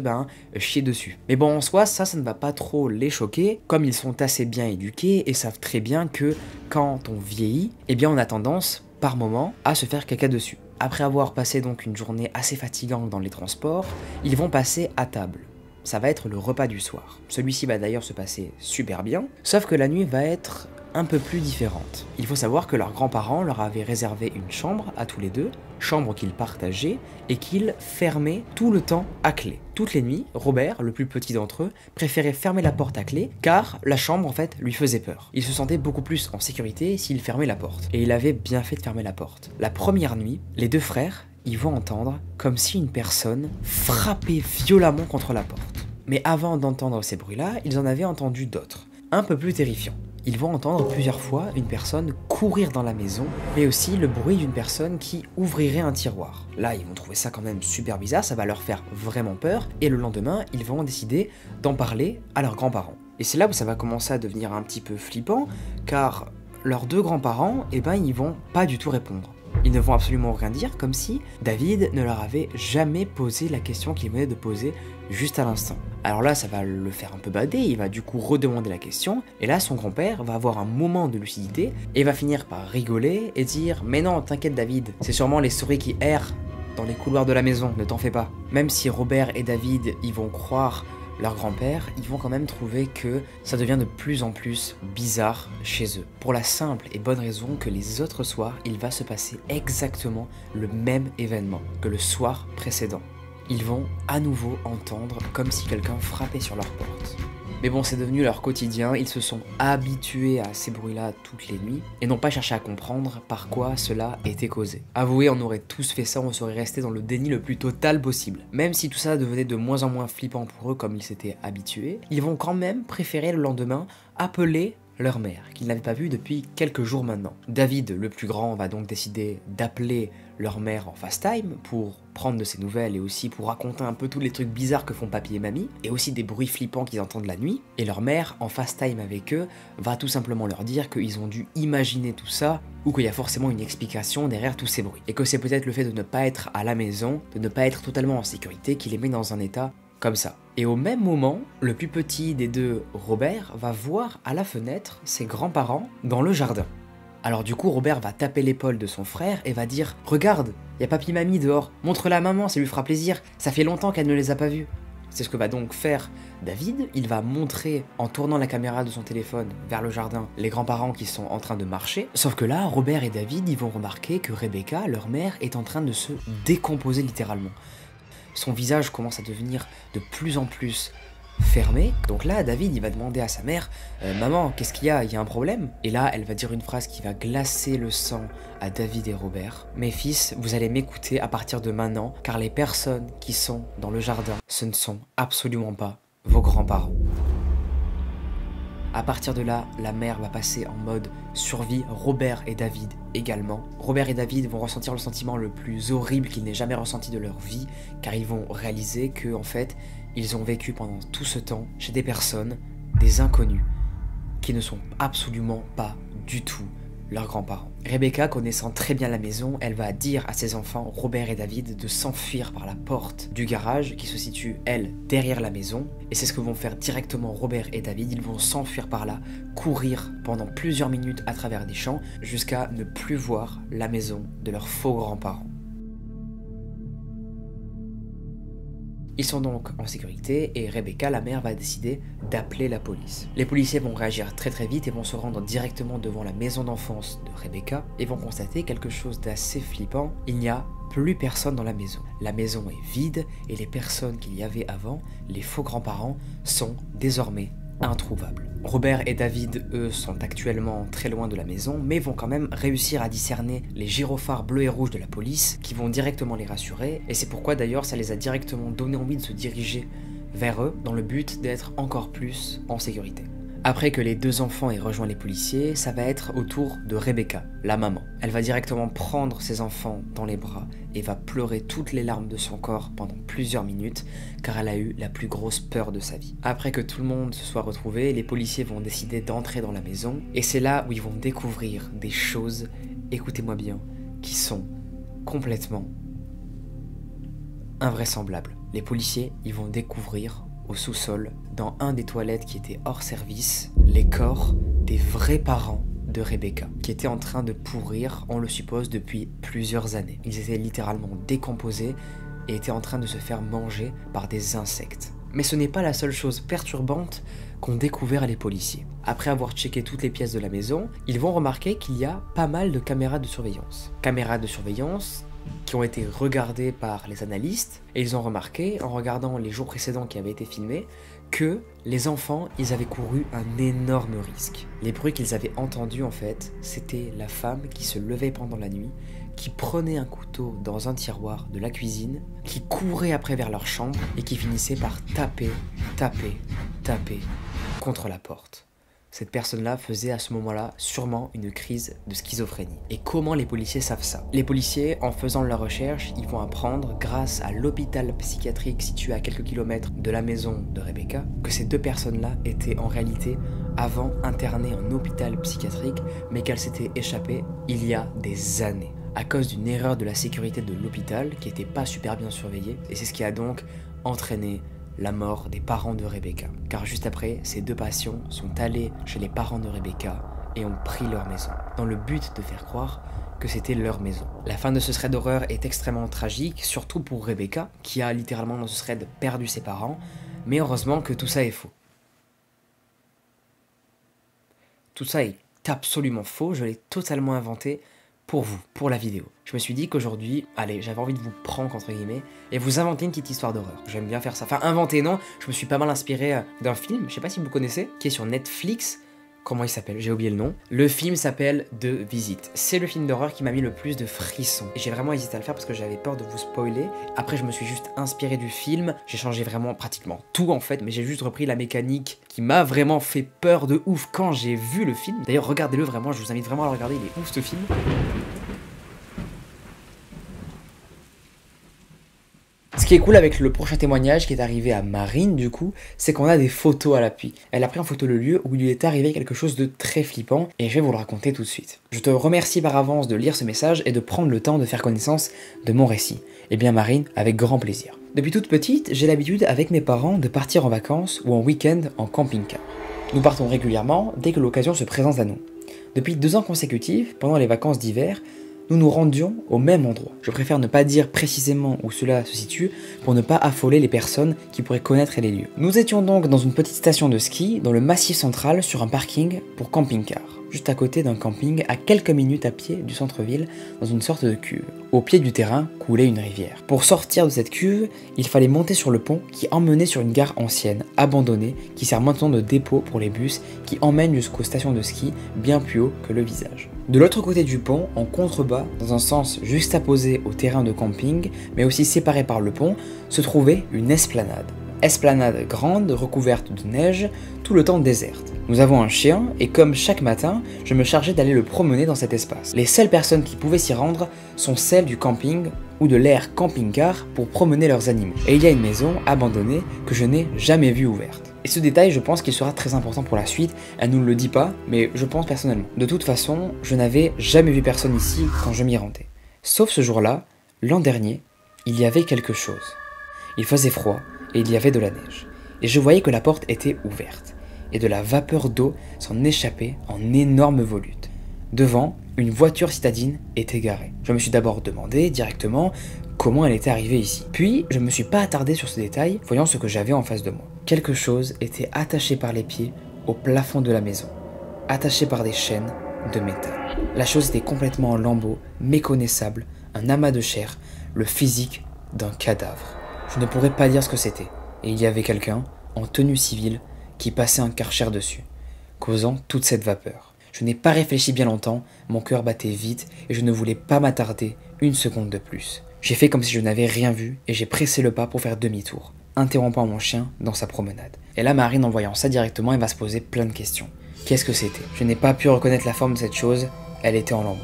S1: chier dessus. Mais bon, en soi, ça ne va pas trop les choquer, comme ils sont assez bien éduqués et savent très bien que quand on vieillit, on a tendance par moment à se faire caca dessus. Après avoir passé donc une journée assez fatigante dans les transports, ils vont passer à table. Ça va être le repas du soir. Celui-ci va d'ailleurs se passer super bien, sauf que la nuit va être un peu plus différente. Il faut savoir que leurs grands-parents leur avaient réservé une chambre à tous les deux, chambre qu'ils partageaient et qu'ils fermaient tout le temps à clé. Toutes les nuits, Robert, le plus petit d'entre eux, préférait fermer la porte à clé car la chambre en fait lui faisait peur. Il se sentait beaucoup plus en sécurité s'il fermait la porte. Et il avait bien fait de fermer la porte. La première nuit, les deux frères, ils vont entendre comme si une personne frappait violemment contre la porte. Mais avant d'entendre ces bruits-là, ils en avaient entendu d'autres, un peu plus terrifiants. Ils vont entendre plusieurs fois une personne courir dans la maison, mais aussi le bruit d'une personne qui ouvrirait un tiroir. Là, ils vont trouver ça quand même super bizarre, ça va leur faire vraiment peur, et le lendemain, ils vont décider d'en parler à leurs grands-parents. Et c'est là où ça va commencer à devenir un petit peu flippant, car leurs deux grands-parents, ils vont pas du tout répondre. Ils ne vont absolument rien dire, comme si David ne leur avait jamais posé la question qu'il venait de poser juste à l'instant. Alors là, ça va le faire un peu bader, il va du coup redemander la question, et là, son grand-père va avoir un moment de lucidité, et va finir par rigoler et dire « Mais non, t'inquiète David, c'est sûrement les souris qui errent dans les couloirs de la maison, ne t'en fais pas. » Même si Robert et David, ils vont croire leur grand-père, ils vont quand même trouver que ça devient de plus en plus bizarre chez eux. Pour la simple et bonne raison que les autres soirs, il va se passer exactement le même événement que le soir précédent. Ils vont à nouveau entendre comme si quelqu'un frappait sur leur porte. Mais bon, c'est devenu leur quotidien, ils se sont habitués à ces bruits-là toutes les nuits et n'ont pas cherché à comprendre par quoi cela était causé. Avouez, on aurait tous fait ça, on serait resté dans le déni le plus total possible. Même si tout ça devenait de moins en moins flippant pour eux comme ils s'étaient habitués, ils vont quand même préférer le lendemain appeler leur mère, qu'ils n'avaient pas vue depuis quelques jours maintenant. David, le plus grand, va donc décider d'appeler leur mère en FaceTime pour prendre de ses nouvelles et aussi pour raconter un peu tous les trucs bizarres que font papy et mamie, et aussi des bruits flippants qu'ils entendent la nuit. Et leur mère, en FaceTime avec eux, va tout simplement leur dire qu'ils ont dû imaginer tout ça, ou qu'il y a forcément une explication derrière tous ces bruits. Et que c'est peut-être le fait de ne pas être à la maison, de ne pas être totalement en sécurité, qui les met dans un état comme ça. Et au même moment, le plus petit des deux, Robert, va voir à la fenêtre ses grands-parents dans le jardin. Alors du coup, Robert va taper l'épaule de son frère et va dire « Regarde, y a papy mamie dehors, montre-la à maman, ça lui fera plaisir, ça fait longtemps qu'elle ne les a pas vus. » C'est ce que va donc faire David, il va montrer en tournant la caméra de son téléphone vers le jardin les grands-parents qui sont en train de marcher. Sauf que là, Robert et David, ils vont remarquer que Rebecca, leur mère, est en train de se décomposer littéralement. Son visage commence à devenir de plus en plus fermé. Donc là, David, il va demander à sa mère « Maman, qu'est-ce qu'il y a? Il y a un problème ?» Et là, elle va dire une phrase qui va glacer le sang à David et Robert. « Mes fils, vous allez m'écouter à partir de maintenant, car les personnes qui sont dans le jardin, ce ne sont absolument pas vos grands-parents. » À partir de là, la mère va passer en mode survie, Robert et David également. Robert et David vont ressentir le sentiment le plus horrible qu'ils n'aient jamais ressenti de leur vie, car ils vont réaliser que, en fait, ils ont vécu pendant tout ce temps chez des personnes, des inconnus, qui ne sont absolument pas du tout leurs grands-parents. Rebecca, connaissant très bien la maison, elle va dire à ses enfants, Robert et David, de s'enfuir par la porte du garage qui se situe, elle, derrière la maison. Et c'est ce que vont faire directement Robert et David. Ils vont s'enfuir par là, courir pendant plusieurs minutes à travers des champs, jusqu'à ne plus voir la maison de leurs faux grands-parents. Ils sont donc en sécurité et Rebecca, la mère, va décider d'appeler la police. Les policiers vont réagir très vite et vont se rendre directement devant la maison d'enfance de Rebecca et vont constater quelque chose d'assez flippant. Il n'y a plus personne dans la maison. La maison est vide et les personnes qu'il y avait avant, les faux grands-parents, sont désormais introuvables. Robert et David, eux, sont actuellement très loin de la maison, mais vont quand même réussir à discerner les gyrophares bleus et rouges de la police, qui vont directement les rassurer, et c'est pourquoi d'ailleurs ça les a directement donné envie de se diriger vers eux, dans le but d'être encore plus en sécurité. Après que les deux enfants aient rejoint les policiers, ça va être au tour de Rebecca, la maman. Elle va directement prendre ses enfants dans les bras et va pleurer toutes les larmes de son corps pendant plusieurs minutes, car elle a eu la plus grosse peur de sa vie. Après que tout le monde se soit retrouvé, les policiers vont décider d'entrer dans la maison, et c'est là où ils vont découvrir des choses, écoutez-moi bien, qui sont complètement invraisemblables. Les policiers, ils vont découvrir au sous-sol, dans un des toilettes qui était hors service, les corps des vrais parents de Rebecca, qui étaient en train de pourrir, on le suppose, depuis plusieurs années. Ils étaient littéralement décomposés et étaient en train de se faire manger par des insectes. Mais ce n'est pas la seule chose perturbante qu'ont découvert les policiers. Après avoir checké toutes les pièces de la maison, ils vont remarquer qu'il y a pas mal de caméras de surveillance. Caméras de surveillance qui ont été regardés par les analystes, et ils ont remarqué, en regardant les jours précédents qui avaient été filmés, que les enfants, ils avaient couru un énorme risque. Les bruits qu'ils avaient entendus, en fait, c'était la femme qui se levait pendant la nuit, qui prenait un couteau dans un tiroir de la cuisine, qui courait après vers leur chambre, et qui finissait par taper contre la porte. Cette personne-là faisait à ce moment-là sûrement une crise de schizophrénie. Et comment les policiers savent ça? Les policiers, en faisant leurs recherches, ils vont apprendre, grâce à l'hôpital psychiatrique situé à quelques kilomètres de la maison de Rebecca, que ces deux personnes-là étaient en réalité avant internées en hôpital psychiatrique, mais qu'elles s'étaient échappées il y a des années, à cause d'une erreur de la sécurité de l'hôpital qui n'était pas super bien surveillée, et c'est ce qui a donc entraîné la mort des parents de Rebecca. Car juste après, ces deux patients sont allés chez les parents de Rebecca et ont pris leur maison, dans le but de faire croire que c'était leur maison. La fin de ce thread d'horreur est extrêmement tragique, surtout pour Rebecca, qui a littéralement dans ce thread perdu ses parents, mais heureusement que tout ça est faux. Tout ça est absolument faux, je l'ai totalement inventé pour vous, pour la vidéo. Je me suis dit qu'aujourd'hui, allez, j'avais envie de vous prank entre guillemets et vous inventer une petite histoire d'horreur. J'aime bien faire ça. Enfin, inventer, non, je me suis pas mal inspiré d'un film, je sais pas si vous connaissez, qui est sur Netflix. Comment il s'appelle? J'ai oublié le nom. Le film s'appelle The Visit. C'est le film d'horreur qui m'a mis le plus de frissons. Et j'ai vraiment hésité à le faire parce que j'avais peur de vous spoiler. Après, je me suis juste inspiré du film. J'ai changé vraiment pratiquement tout en fait, mais j'ai juste repris la mécanique qui m'a vraiment fait peur de ouf quand j'ai vu le film. D'ailleurs, regardez-le vraiment, je vous invite vraiment à le regarder, il est ouf ce film. Ce qui est cool avec le prochain témoignage qui est arrivé à Marine du coup, c'est qu'on a des photos à l'appui. Elle a pris en photo le lieu où il lui est arrivé quelque chose de très flippant et je vais vous le raconter tout de suite. Je te remercie par avance de lire ce message et de prendre le temps de faire connaissance de mon récit. Eh bien Marine, avec grand plaisir. Depuis toute petite, j'ai l'habitude avec mes parents de partir en vacances ou en week-end en camping-car. Nous partons régulièrement dès que l'occasion se présente à nous. Depuis 2 ans consécutifs, pendant les vacances d'hiver, nous nous rendions au même endroit. Je préfère ne pas dire précisément où cela se situe pour ne pas affoler les personnes qui pourraient connaître les lieux. Nous étions donc dans une petite station de ski dans le massif central sur un parking pour camping-car, juste à côté d'un camping à quelques minutes à pied du centre-ville dans une sorte de cuve. Au pied du terrain coulait une rivière. Pour sortir de cette cuve, il fallait monter sur le pont qui emmenait sur une gare ancienne, abandonnée, qui sert maintenant de dépôt pour les bus qui emmènent jusqu'aux stations de ski bien plus haut que le visage. De l'autre côté du pont, en contrebas, dans un sens juxtaposé au terrain de camping, mais aussi séparé par le pont, se trouvait une esplanade. Esplanade grande, recouverte de neige, tout le temps déserte. Nous avons un chien, et comme chaque matin, je me chargeais d'aller le promener dans cet espace. Les seules personnes qui pouvaient s'y rendre sont celles du camping ou de l'air camping-car pour promener leurs animaux. Et il y a une maison abandonnée que je n'ai jamais vue ouverte. Et ce détail, je pense qu'il sera très important pour la suite, elle nous le dit pas, mais je pense personnellement. De toute façon, je n'avais jamais vu personne ici quand je m'y rendais. Sauf ce jour-là, l'an dernier, il y avait quelque chose. Il faisait froid et il y avait de la neige. Et je voyais que la porte était ouverte, et de la vapeur d'eau s'en échappait en énormes volutes. Devant, une voiture citadine était garée. Je me suis d'abord demandé directement comment elle était arrivée ici. Puis, je ne me suis pas attardé sur ce détail, voyant ce que j'avais en face de moi. Quelque chose était attaché par les pieds au plafond de la maison, attaché par des chaînes de métal. La chose était complètement en lambeaux, méconnaissable, un amas de chair, le physique d'un cadavre. Je ne pourrais pas dire ce que c'était, et il y avait quelqu'un, en tenue civile, qui passait un Karcher dessus, causant toute cette vapeur. Je n'ai pas réfléchi bien longtemps, mon cœur battait vite et je ne voulais pas m'attarder une seconde de plus. J'ai fait comme si je n'avais rien vu et j'ai pressé le pas pour faire demi-tour, interrompant mon chien dans sa promenade. Et là, Marine, en voyant ça directement, elle va se poser plein de questions. Qu'est-ce que c'était? Je n'ai pas pu reconnaître la forme de cette chose, elle était en lambeaux.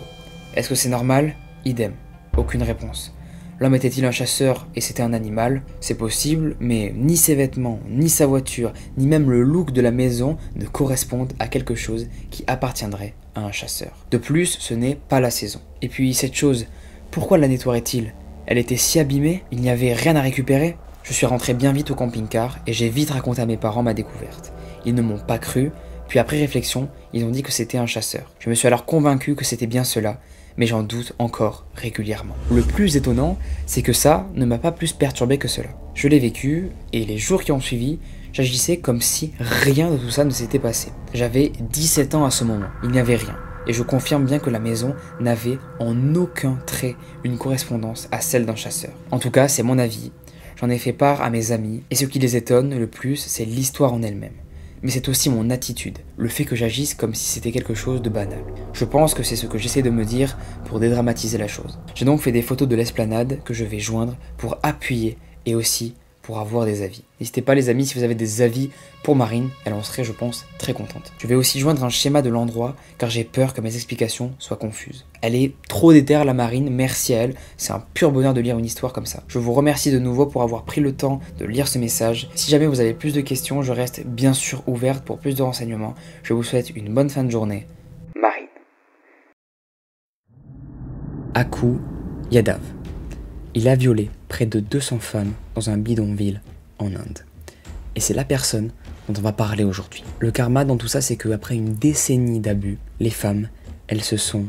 S1: Est-ce que c'est normal? Idem. Aucune réponse. L'homme était-il un chasseur et c'était un animal? C'est possible, mais ni ses vêtements, ni sa voiture, ni même le look de la maison ne correspondent à quelque chose qui appartiendrait à un chasseur. De plus, ce n'est pas la saison. Et puis cette chose, pourquoi la nettoierait-il? Elle était si abîmée, il n'y avait rien à récupérer? Je suis rentré bien vite au camping-car et j'ai vite raconté à mes parents ma découverte. Ils ne m'ont pas cru, puis après réflexion, ils ont dit que c'était un chasseur. Je me suis alors convaincu que c'était bien cela, mais j'en doute encore régulièrement. Le plus étonnant, c'est que ça ne m'a pas plus perturbé que cela. Je l'ai vécu, et les jours qui ont suivi, j'agissais comme si rien de tout ça ne s'était passé. J'avais 17 ans à ce moment, il n'y avait rien. Et je confirme bien que la maison n'avait en aucun trait une correspondance à celle d'un chasseur. En tout cas, c'est mon avis. J'en ai fait part à mes amis, et ce qui les étonne le plus, c'est l'histoire en elle-même. Mais c'est aussi mon attitude, le fait que j'agisse comme si c'était quelque chose de banal. Je pense que c'est ce que j'essaie de me dire pour dédramatiser la chose. J'ai donc fait des photos de l'esplanade que je vais joindre pour appuyer et aussi pour avoir des avis. N'hésitez pas les amis, si vous avez des avis pour Marine, elle en serait je pense très contente. Je vais aussi joindre un schéma de l'endroit car j'ai peur que mes explications soient confuses. Elle est trop déterre la Marine, merci à elle, c'est un pur bonheur de lire une histoire comme ça. Je vous remercie de nouveau pour avoir pris le temps de lire ce message. Si jamais vous avez plus de questions, je reste bien sûr ouverte pour plus de renseignements. Je vous souhaite une bonne fin de journée. Marine. Aku Yadav. Il a violé près de 200 femmes dans un bidonville en Inde. Et c'est la personne dont on va parler aujourd'hui. Le karma dans tout ça, c'est qu'après une décennie d'abus, les femmes, elles se sont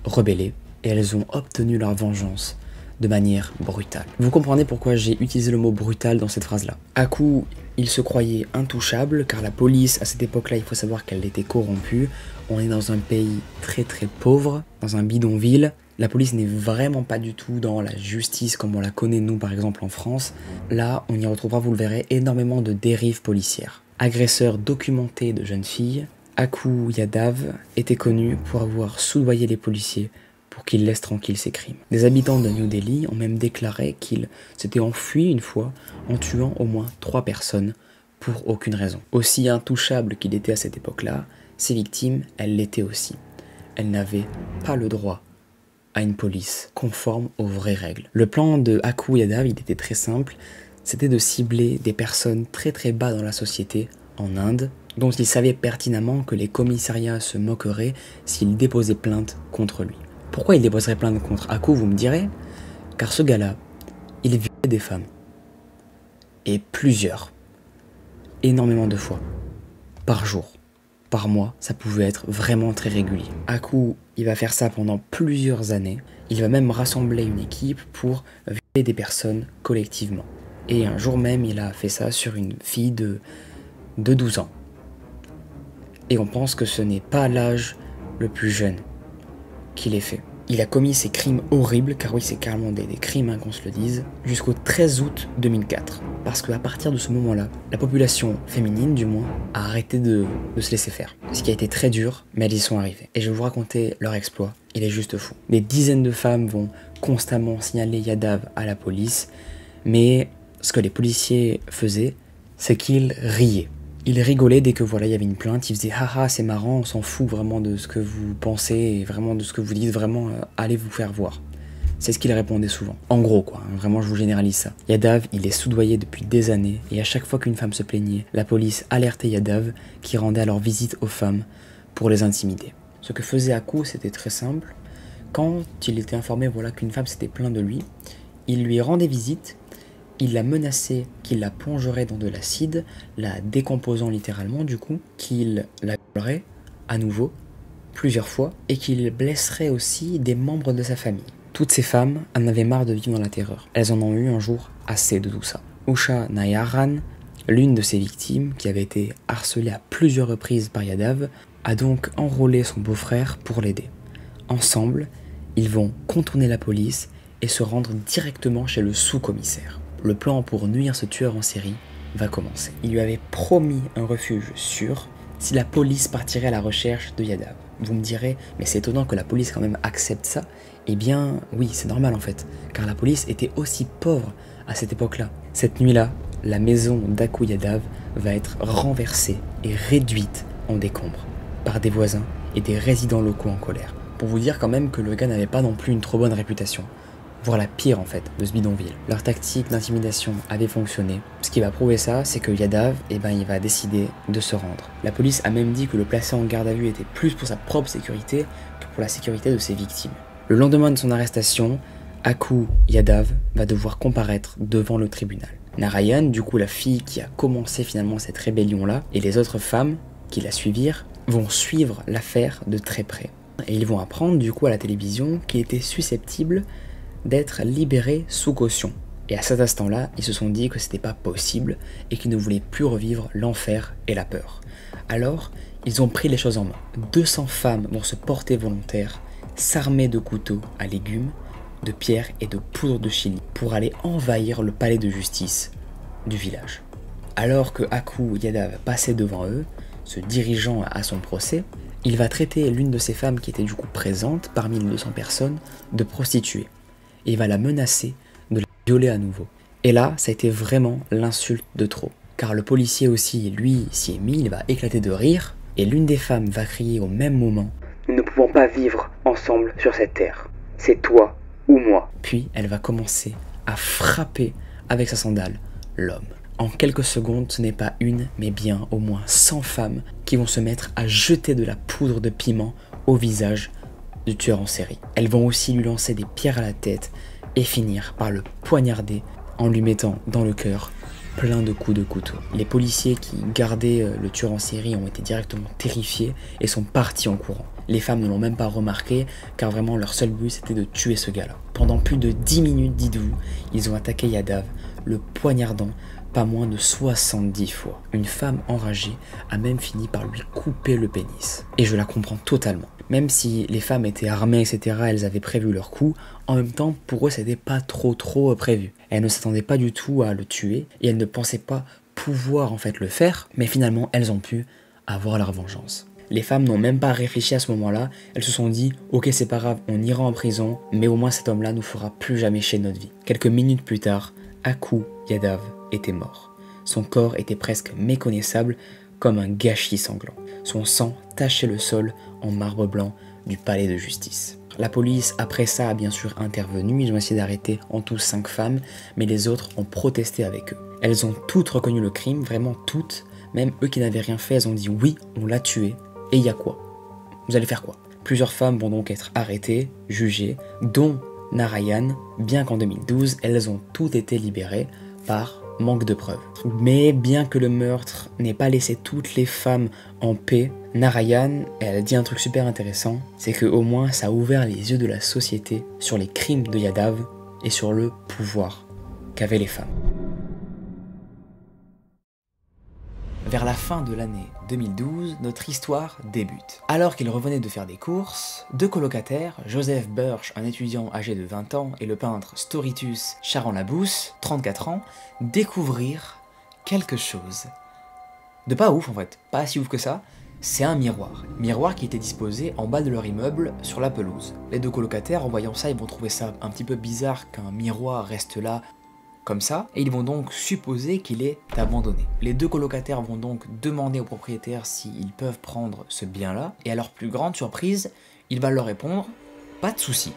S1: rebellées et elles ont obtenu leur vengeance de manière brutale. Vous comprenez pourquoi j'ai utilisé le mot brutal dans cette phrase-là. Aku, il se croyait intouchable car la police, à cette époque-là, il faut savoir qu'elle était corrompue. On est dans un pays très très pauvre, dans un bidonville. La police n'est vraiment pas du tout dans la justice comme on la connaît nous par exemple en France. Là, on y retrouvera, vous le verrez, énormément de dérives policières. Agresseur documenté de jeunes filles, Aku Yadav était connu pour avoir soudoyé les policiers pour qu'ils laissent tranquilles ses crimes. Des habitants de New Delhi ont même déclaré qu'il s'était enfui une fois en tuant au moins 3 personnes pour aucune raison. Aussi intouchable qu'il était à cette époque-là, ses victimes, elles l'étaient aussi. Elles n'avaient pas le droit à une police conforme aux vraies règles. Le plan de Aku Yadav, il était très simple, c'était de cibler des personnes très très bas dans la société en Inde, dont il savait pertinemment que les commissariats se moqueraient s'il déposait plainte contre lui. Pourquoi il déposerait plainte contre Aku, vous me direz? Car ce gars-là, il violait des femmes. Et plusieurs. Énormément de fois. Par jour. Par mois, ça pouvait être vraiment très régulier. Aku, il va faire ça pendant plusieurs années. Il va même rassembler une équipe pour violer des personnes collectivement. Et un jour même, il a fait ça sur une fille de 12 ans. Et on pense que ce n'est pas l'âge le plus jeune qu'il ait fait. Il a commis ces crimes horribles, car oui, c'est carrément des crimes, qu'on se le dise, jusqu'au 13 août 2004. Parce qu'à partir de ce moment-là, la population féminine, du moins, a arrêté de se laisser faire. Ce qui a été très dur, mais elles y sont arrivées. Et je vais vous raconter leur exploit, il est juste fou. Des dizaines de femmes vont constamment signaler Yadav à la police, mais ce que les policiers faisaient, c'est qu'ils riaient. Ils rigolaient dès que voilà, il y avait une plainte, ils faisaient haha c'est marrant, on s'en fout vraiment de ce que vous pensez et vraiment de ce que vous dites, vraiment allez vous faire voir. C'est ce qu'ils répondaient souvent. En gros quoi, hein, vraiment je vous généralise ça. Yadav, il est soudoyé depuis des années et à chaque fois qu'une femme se plaignait, la police alertait Yadav qui rendait alors visite aux femmes pour les intimider. Ce que faisait Aku, c'était très simple. Quand il était informé voilà, qu'une femme s'était plainte de lui, il lui rendait visite. Il la menaçait qu'il la plongerait dans de l'acide, la décomposant littéralement du coup, qu'il la violerait à nouveau, plusieurs fois, et qu'il blesserait aussi des membres de sa famille. Toutes ces femmes en avaient marre de vivre dans la terreur. Elles en ont eu un jour assez de tout ça. Usha Nayaran, l'une de ses victimes, qui avait été harcelée à plusieurs reprises par Yadav, a donc enrôlé son beau-frère pour l'aider. Ensemble, ils vont contourner la police et se rendre directement chez le sous-commissaire. Le plan pour nuire ce tueur en série va commencer. Il lui avait promis un refuge sûr si la police partirait à la recherche de Yadav. Vous me direz, mais c'est étonnant que la police quand même accepte ça. Eh bien, oui, c'est normal en fait, car la police était aussi pauvre à cette époque-là. Cette nuit-là, la maison d'Aku Yadav va être renversée et réduite en décombres par des voisins et des résidents locaux en colère. Pour vous dire quand même que le gars n'avait pas non plus une trop bonne réputation. Voire la pire en fait de ce bidonville. Leur tactique d'intimidation avait fonctionné. Ce qui va prouver ça, c'est que Yadav, il va décider de se rendre. La police a même dit que le placer en garde à vue était plus pour sa propre sécurité que pour la sécurité de ses victimes. Le lendemain de son arrestation, Aku Yadav va devoir comparaître devant le tribunal. Narayan, du coup la fille qui a commencé finalement cette rébellion-là, et les autres femmes qui la suivirent, vont suivre l'affaire de très près. Et ils vont apprendre du coup à la télévision qu'il était susceptible d'être libéré sous caution. Et à cet instant-là, ils se sont dit que c'était pas possible et qu'ils ne voulaient plus revivre l'enfer et la peur. Alors, ils ont pris les choses en main. 200 femmes vont se porter volontaires, s'armer de couteaux à légumes, de pierres et de poudre de chili pour aller envahir le palais de justice du village. Alors que Aku Yadav passait devant eux, se dirigeant à son procès, il va traiter l'une de ces femmes qui était du coup présente parmi les 200 personnes de prostituée. Et il va la menacer de la violer à nouveau. Et là, ça a été vraiment l'insulte de trop. Car le policier aussi, lui, s'y est mis, il va éclater de rire, et l'une des femmes va crier au même moment « Nous ne pouvons pas vivre ensemble sur cette terre. C'est toi ou moi. » Puis elle va commencer à frapper avec sa sandale l'homme. En quelques secondes, ce n'est pas une, mais bien au moins 100 femmes qui vont se mettre à jeter de la poudre de piment au visage du tueur en série. Elles vont aussi lui lancer des pierres à la tête et finir par le poignarder en lui mettant dans le cœur plein de coups de couteau. Les policiers qui gardaient le tueur en série ont été directement terrifiés et sont partis en courant. Les femmes ne l'ont même pas remarqué car vraiment leur seul but c'était de tuer ce gars-là. Pendant plus de 10 minutes, dites-vous, ils ont attaqué Yadav, le poignardant pas moins de 70 fois. Une femme enragée a même fini par lui couper le pénis. Et je la comprends totalement. Même si les femmes étaient armées, etc., elles avaient prévu leur coup, en même temps, pour eux, c'était pas trop prévu. Elles ne s'attendaient pas du tout à le tuer, et elles ne pensaient pas pouvoir en fait le faire, mais finalement, elles ont pu avoir leur vengeance. Les femmes n'ont même pas réfléchi à ce moment-là, elles se sont dit « Ok, c'est pas grave, on ira en prison, mais au moins cet homme-là nous fera plus jamais chier de notre vie. » Quelques minutes plus tard, Aku Yadav était mort. Son corps était presque méconnaissable comme un gâchis sanglant. Son sang tachait le sol en marbre blanc du palais de justice. La police, après ça, a bien sûr intervenu. Ils ont essayé d'arrêter en tout 5 femmes, mais les autres ont protesté avec eux. Elles ont toutes reconnu le crime, vraiment toutes. Même eux qui n'avaient rien fait, elles ont dit oui, on l'a tué. Et il y a quoi? Vous allez faire quoi? Plusieurs femmes vont donc être arrêtées, jugées, dont Narayan, bien qu'en 2012, elles ont toutes été libérées par manque de preuves. Mais bien que le meurtre n'ait pas laissé toutes les femmes en paix, Narayan, elle a dit un truc super intéressant, c'est que au moins ça a ouvert les yeux de la société sur les crimes de Yadav et sur le pouvoir qu'avaient les femmes. Vers la fin de l'année 2012, notre histoire débute. Alors qu'il revenait de faire des courses, 2 colocataires, Joseph Birch, un étudiant âgé de 20 ans, et le peintre Storitus Charan-Labous, 34 ans, découvrirent quelque chose. De pas ouf en fait, pas si ouf que ça, c'est un miroir. Miroir qui était disposé en bas de leur immeuble, sur la pelouse. Les 2 colocataires, en voyant ça, ils vont trouver ça un petit peu bizarre qu'un miroir reste là, comme ça, et ils vont donc supposer qu'il est abandonné. Les deux colocataires vont donc demander au propriétaire s'ils peuvent prendre ce bien-là, et à leur plus grande surprise, il va leur répondre « pas de souci ».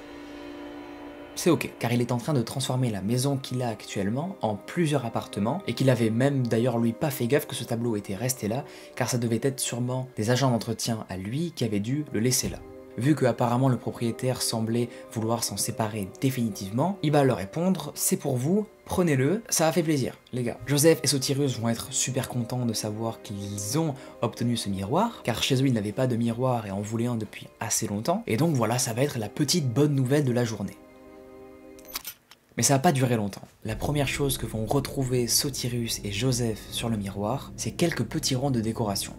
S1: C'est ok, car il est en train de transformer la maison qu'il a actuellement en plusieurs appartements, et qu'il avait même d'ailleurs lui pas fait gaffe que ce tableau était resté là, car ça devait être sûrement des agents d'entretien à lui qui avaient dû le laisser là. Vu que apparemment le propriétaire semblait vouloir s'en séparer définitivement, il va leur répondre « c'est pour vous, prenez-le, ça a fait plaisir, les gars ». Joseph et Sotirius vont être super contents de savoir qu'ils ont obtenu ce miroir, car chez eux ils n'avaient pas de miroir et en voulaient un depuis assez longtemps, et donc voilà, ça va être la petite bonne nouvelle de la journée. Mais ça va pas durer longtemps. La première chose que vont retrouver Sotirius et Joseph sur le miroir, c'est quelques petits ronds de décoration.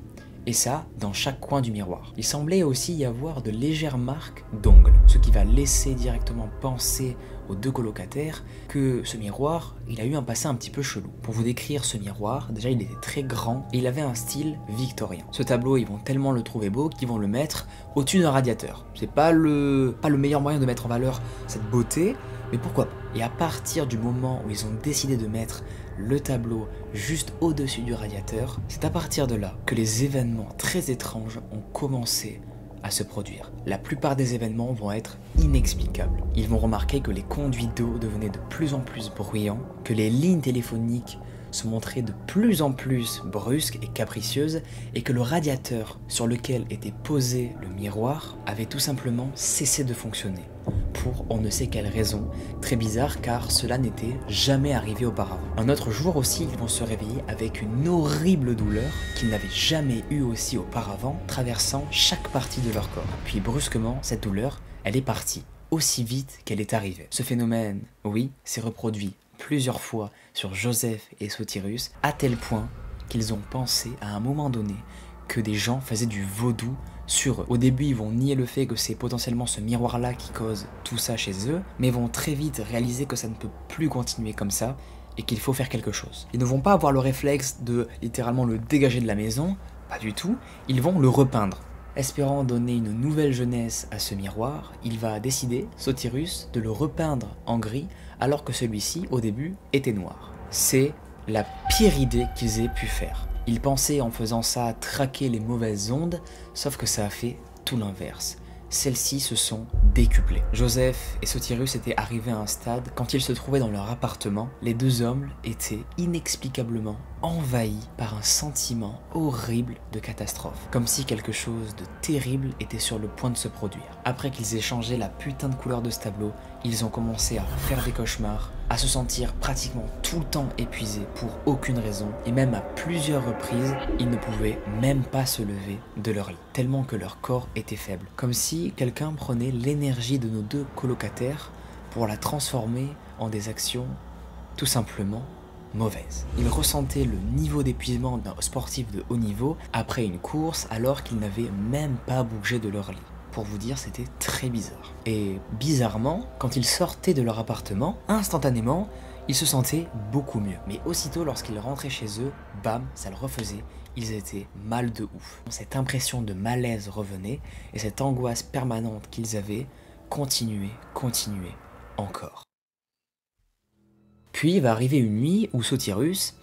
S1: Et ça, dans chaque coin du miroir. Il semblait aussi y avoir de légères marques d'ongles, ce qui va laisser directement penser aux deux colocataires que ce miroir, il a eu un passé un petit peu chelou. Pour vous décrire ce miroir, déjà il était très grand et il avait un style victorien. Ce tableau, ils vont tellement le trouver beau qu'ils vont le mettre au-dessus d'un radiateur. C'est pas le meilleur moyen de mettre en valeur cette beauté, mais pourquoi pas? Et à partir du moment où ils ont décidé de mettre le tableau juste au-dessus du radiateur, c'est à partir de là que les événements très étranges ont commencé à se produire. La plupart des événements vont être inexplicables. Ils vont remarquer que les conduits d'eau devenaient de plus en plus bruyants, que les lignes téléphoniques se montraient de plus en plus brusques et capricieuses, et que le radiateur sur lequel était posé le miroir avait tout simplement cessé de fonctionner. Pour on ne sait quelle raison, très bizarre car cela n'était jamais arrivé auparavant. Un autre jour aussi, ils vont se réveiller avec une horrible douleur qu'ils n'avaient jamais eue aussi auparavant, traversant chaque partie de leur corps. Puis brusquement, cette douleur, elle est partie, aussi vite qu'elle est arrivée. Ce phénomène, oui, s'est reproduit plusieurs fois sur Joseph et Sotirius, à tel point qu'ils ont pensé à un moment donné que des gens faisaient du vaudou sur eux. Au début, ils vont nier le fait que c'est potentiellement ce miroir-là qui cause tout ça chez eux, mais vont très vite réaliser que ça ne peut plus continuer comme ça et qu'il faut faire quelque chose. Ils ne vont pas avoir le réflexe de littéralement le dégager de la maison, pas du tout, ils vont le repeindre. Espérant donner une nouvelle jeunesse à ce miroir, il va décider, Sotirius, de le repeindre en gris alors que celui-ci, au début, était noir. C'est la pire idée qu'ils aient pu faire. Ils pensaient en faisant ça traquer les mauvaises ondes, sauf que ça a fait tout l'inverse. Celles-ci se sont décuplées. Joseph et Sotirius étaient arrivés à un stade, quand ils se trouvaient dans leur appartement, les deux hommes étaient inexplicablement envahis par un sentiment horrible de catastrophe. Comme si quelque chose de terrible était sur le point de se produire. Après qu'ils aient changé la putain de couleur de ce tableau, ils ont commencé à faire des cauchemars, à se sentir pratiquement tout le temps épuisés pour aucune raison, et même à plusieurs reprises, ils ne pouvaient même pas se lever de leur lit, tellement que leur corps était faible. Comme si quelqu'un prenait l'énergie de nos deux colocataires pour la transformer en des actions tout simplement mauvaises. Ils ressentaient le niveau d'épuisement d'un sportif de haut niveau après une course alors qu'ils n'avaient même pas bougé de leur lit. Pour vous dire, c'était très bizarre. Et bizarrement, quand ils sortaient de leur appartement, instantanément, ils se sentaient beaucoup mieux. Mais aussitôt, lorsqu'ils rentraient chez eux, bam, ça le refaisait. Ils étaient mal de ouf. Cette impression de malaise revenait et cette angoisse permanente qu'ils avaient continuait encore. Puis va arriver une nuit où Sotirius,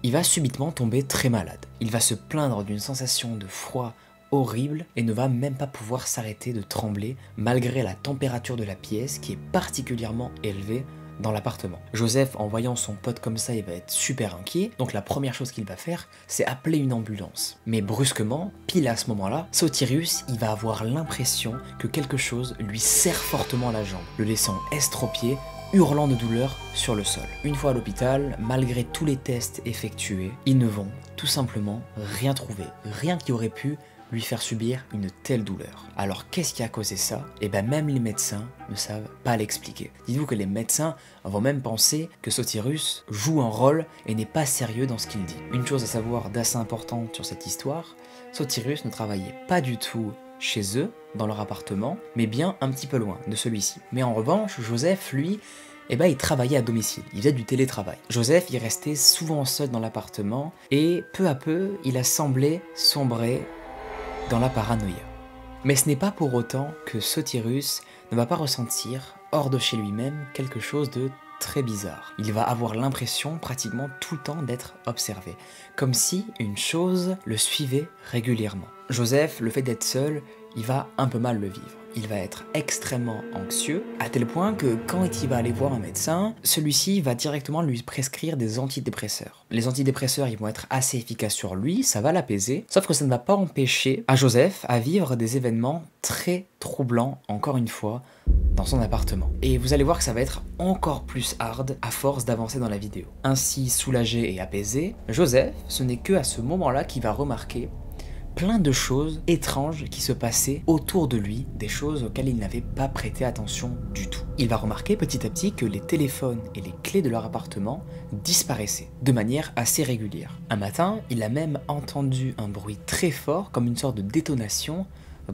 S1: il va subitement tomber très malade. Il va se plaindre d'une sensation de froid horrible et ne va même pas pouvoir s'arrêter de trembler malgré la température de la pièce qui est particulièrement élevée dans l'appartement. Joseph, en voyant son pote comme ça, il va être super inquiet, donc la première chose qu'il va faire, c'est appeler une ambulance. Mais brusquement, pile à ce moment-là, Sotirius, il va avoir l'impression que quelque chose lui serre fortement la jambe, le laissant estropié, hurlant de douleur sur le sol. Une fois à l'hôpital, malgré tous les tests effectués, ils ne vont tout simplement rien trouver, rien qui aurait pu lui faire subir une telle douleur. Alors qu'est-ce qui a causé ça? Et ben même les médecins ne savent pas l'expliquer. Dites-vous que les médecins vont même penser que Sotirius joue un rôle et n'est pas sérieux dans ce qu'il dit. Une chose à savoir d'assez importante sur cette histoire, Sotirius ne travaillait pas du tout chez eux, dans leur appartement, mais bien un petit peu loin de celui-ci. Mais en revanche, Joseph, lui, il travaillait à domicile, il faisait du télétravail. Joseph, il restait souvent seul dans l'appartement, et peu à peu, il a semblé sombrer dans la paranoïa. Mais ce n'est pas pour autant que Sotirius ne va pas ressentir, hors de chez lui-même, quelque chose de très bizarre. Il va avoir l'impression pratiquement tout le temps d'être observé, comme si une chose le suivait régulièrement. Joseph, le fait d'être seul, il va un peu mal le vivre. Il va être extrêmement anxieux, à tel point que quand il va aller voir un médecin, celui-ci va directement lui prescrire des antidépresseurs. Les antidépresseurs, ils vont être assez efficaces sur lui, ça va l'apaiser, sauf que ça ne va pas empêcher à Joseph à vivre des événements très troublants, encore une fois, dans son appartement. Et vous allez voir que ça va être encore plus hard à force d'avancer dans la vidéo. Ainsi soulagé et apaisé, Joseph, ce n'est que à ce moment-là qu'il va remarquer plein de choses étranges qui se passaient autour de lui, des choses auxquelles il n'avait pas prêté attention du tout. Il va remarquer petit à petit que les téléphones et les clés de leur appartement disparaissaient, de manière assez régulière. Un matin, il a même entendu un bruit très fort, comme une sorte de détonation,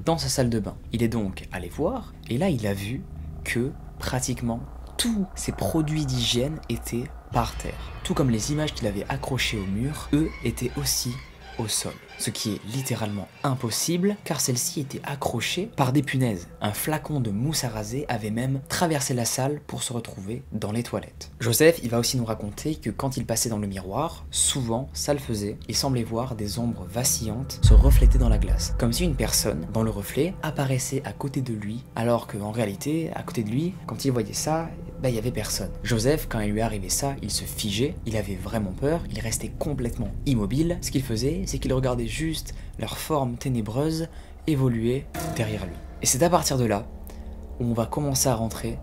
S1: dans sa salle de bain. Il est donc allé voir, et là il a vu que pratiquement tous ces produits d'hygiène étaient par terre. Tout comme les images qu'il avait accrochées au mur, eux étaient aussi au sol. Ce qui est littéralement impossible car celle-ci était accrochée par des punaises. Un flacon de mousse à raser avait même traversé la salle pour se retrouver dans les toilettes. Joseph, il va aussi nous raconter que quand il passait dans le miroir, souvent, ça le faisait, il semblait voir des ombres vacillantes se refléter dans la glace. Comme si une personne, dans le reflet, apparaissait à côté de lui, alors qu'en réalité, à côté de lui, quand il voyait ça, il n'y avait personne. Joseph, quand il lui arrivait ça, il se figeait, il avait vraiment peur, il restait complètement immobile. Ce qu'il faisait, c'est qu'il regardait juste leur forme ténébreuse évoluer derrière lui. Et c'est à partir de là où on va commencer à rentrer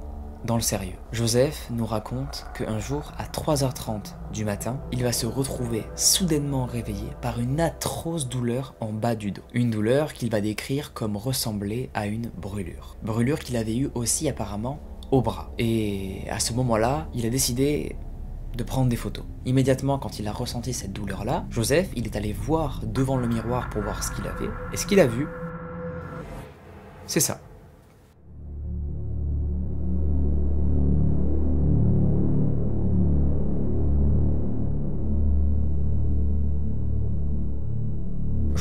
S1: dans le sérieux. Joseph nous raconte qu'un jour, à 3h30 du matin, il va se retrouver soudainement réveillé par une atroce douleur en bas du dos. Une douleur qu'il va décrire comme ressembler à une brûlure. Brûlure qu'il avait eue aussi apparemment au bras. Et à ce moment-là, il a décidé de prendre des photos. Immédiatement, quand il a ressenti cette douleur-là, Joseph, il est allé voir devant le miroir pour voir ce qu'il avait. Et ce qu'il a vu, c'est ça.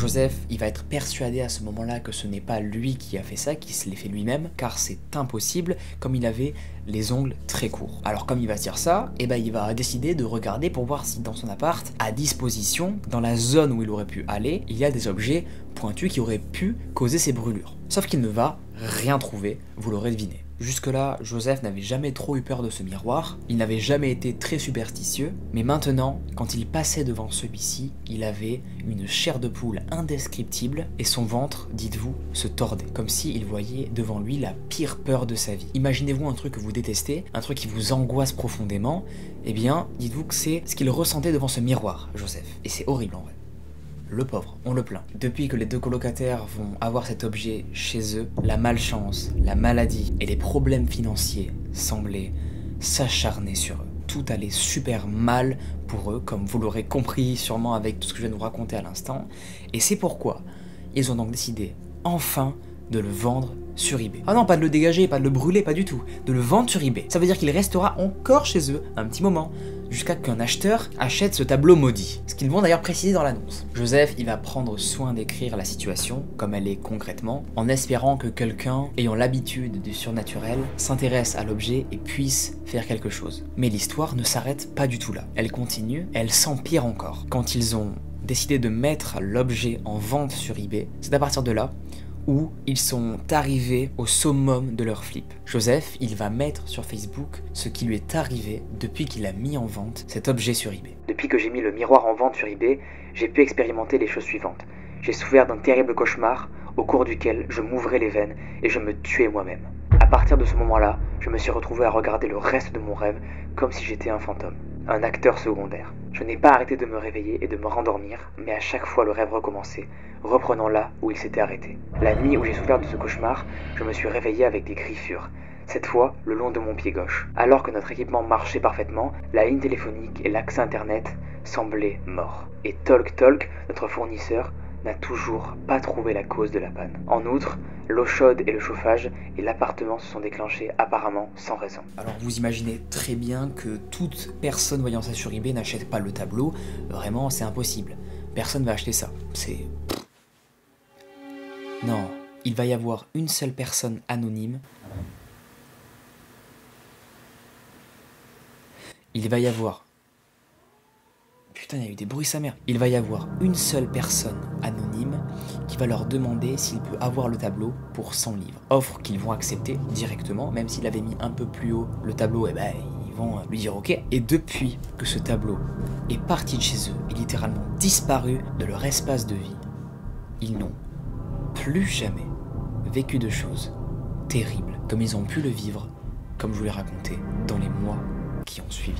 S1: Joseph, il va être persuadé à ce moment-là que ce n'est pas lui qui a fait ça, qui se l'est fait lui-même, car c'est impossible, comme il avait les ongles très courts. Alors comme il va se dire ça, eh ben, il va décider de regarder pour voir si dans son appart, à disposition, dans la zone où il aurait pu aller, il y a des objets pointus qui auraient pu causer ces brûlures. Sauf qu'il ne va rien trouver, vous l'aurez deviné. Jusque-là, Joseph n'avait jamais trop eu peur de ce miroir, il n'avait jamais été très superstitieux, mais maintenant, quand il passait devant celui-ci, il avait une chair de poule indescriptible et son ventre, dites-vous, se tordait, comme s'il voyait devant lui la pire peur de sa vie. Imaginez-vous un truc que vous détestez, un truc qui vous angoisse profondément, eh bien, dites-vous que c'est ce qu'il ressentait devant ce miroir, Joseph. Et c'est horrible en vrai. Le pauvre, on le plaint. Depuis que les deux colocataires vont avoir cet objet chez eux, la malchance, la maladie et les problèmes financiers semblaient s'acharner sur eux. Tout allait super mal pour eux, comme vous l'aurez compris sûrement avec tout ce que je viens de vous raconter à l'instant. Et c'est pourquoi ils ont donc décidé, enfin, de le vendre sur eBay. Ah non, pas de le dégager, pas de le brûler, pas du tout. De le vendre sur eBay. Ça veut dire qu'il restera encore chez eux un petit moment, jusqu'à qu'un acheteur achète ce tableau maudit. Ce qu'ils vont d'ailleurs préciser dans l'annonce. Joseph, il va prendre soin d'écrire la situation, comme elle est concrètement, en espérant que quelqu'un ayant l'habitude du surnaturel s'intéresse à l'objet et puisse faire quelque chose. Mais l'histoire ne s'arrête pas du tout là. Elle continue, elle s'empire encore. Quand ils ont décidé de mettre l'objet en vente sur eBay, c'est à partir de là où ils sont arrivés au summum de leur flip. Joseph, il va mettre sur Facebook ce qui lui est arrivé depuis qu'il a mis en vente cet objet sur eBay. Depuis que j'ai mis le miroir en vente sur eBay, j'ai pu expérimenter les choses suivantes. J'ai souffert d'un terrible cauchemar au cours duquel je m'ouvrais les veines et je me tuais moi-même. À partir de ce moment-là, je me suis retrouvé à regarder le reste de mon rêve comme si j'étais un fantôme, un acteur secondaire. Je n'ai pas arrêté de me réveiller et de me rendormir, mais à chaque fois le rêve recommençait, reprenant là où il s'était arrêté. La nuit où j'ai souffert de ce cauchemar, je me suis réveillé avec des griffures, cette fois le long de mon pied gauche. Alors que notre équipement marchait parfaitement, la ligne téléphonique et l'accès internet semblaient morts. Et TalkTalk, notre fournisseur, n'a toujours pas trouvé la cause de la panne. En outre, l'eau chaude et le chauffage et l'appartement se sont déclenchés apparemment sans raison. Alors vous imaginez très bien que toute personne voyant ça sur eBay n'achète pas le tableau. Vraiment, c'est impossible. Personne va acheter ça. C'est... Non, il va y avoir une seule personne anonyme il va y avoir... Putain, il y a eu des bruits sa mère. Il va y avoir une seule personne anonyme qui va leur demander s'il peut avoir le tableau pour 100 livres. Offre qu'ils vont accepter directement, même s'il avait mis un peu plus haut le tableau, et ben ils vont lui dire ok. Et depuis que ce tableau est parti de chez eux et littéralement disparu de leur espace de vie, ils n'ont plus jamais vécu de choses terribles comme ils ont pu le vivre, comme je vous l'ai raconté dans les mois qui ont suivi.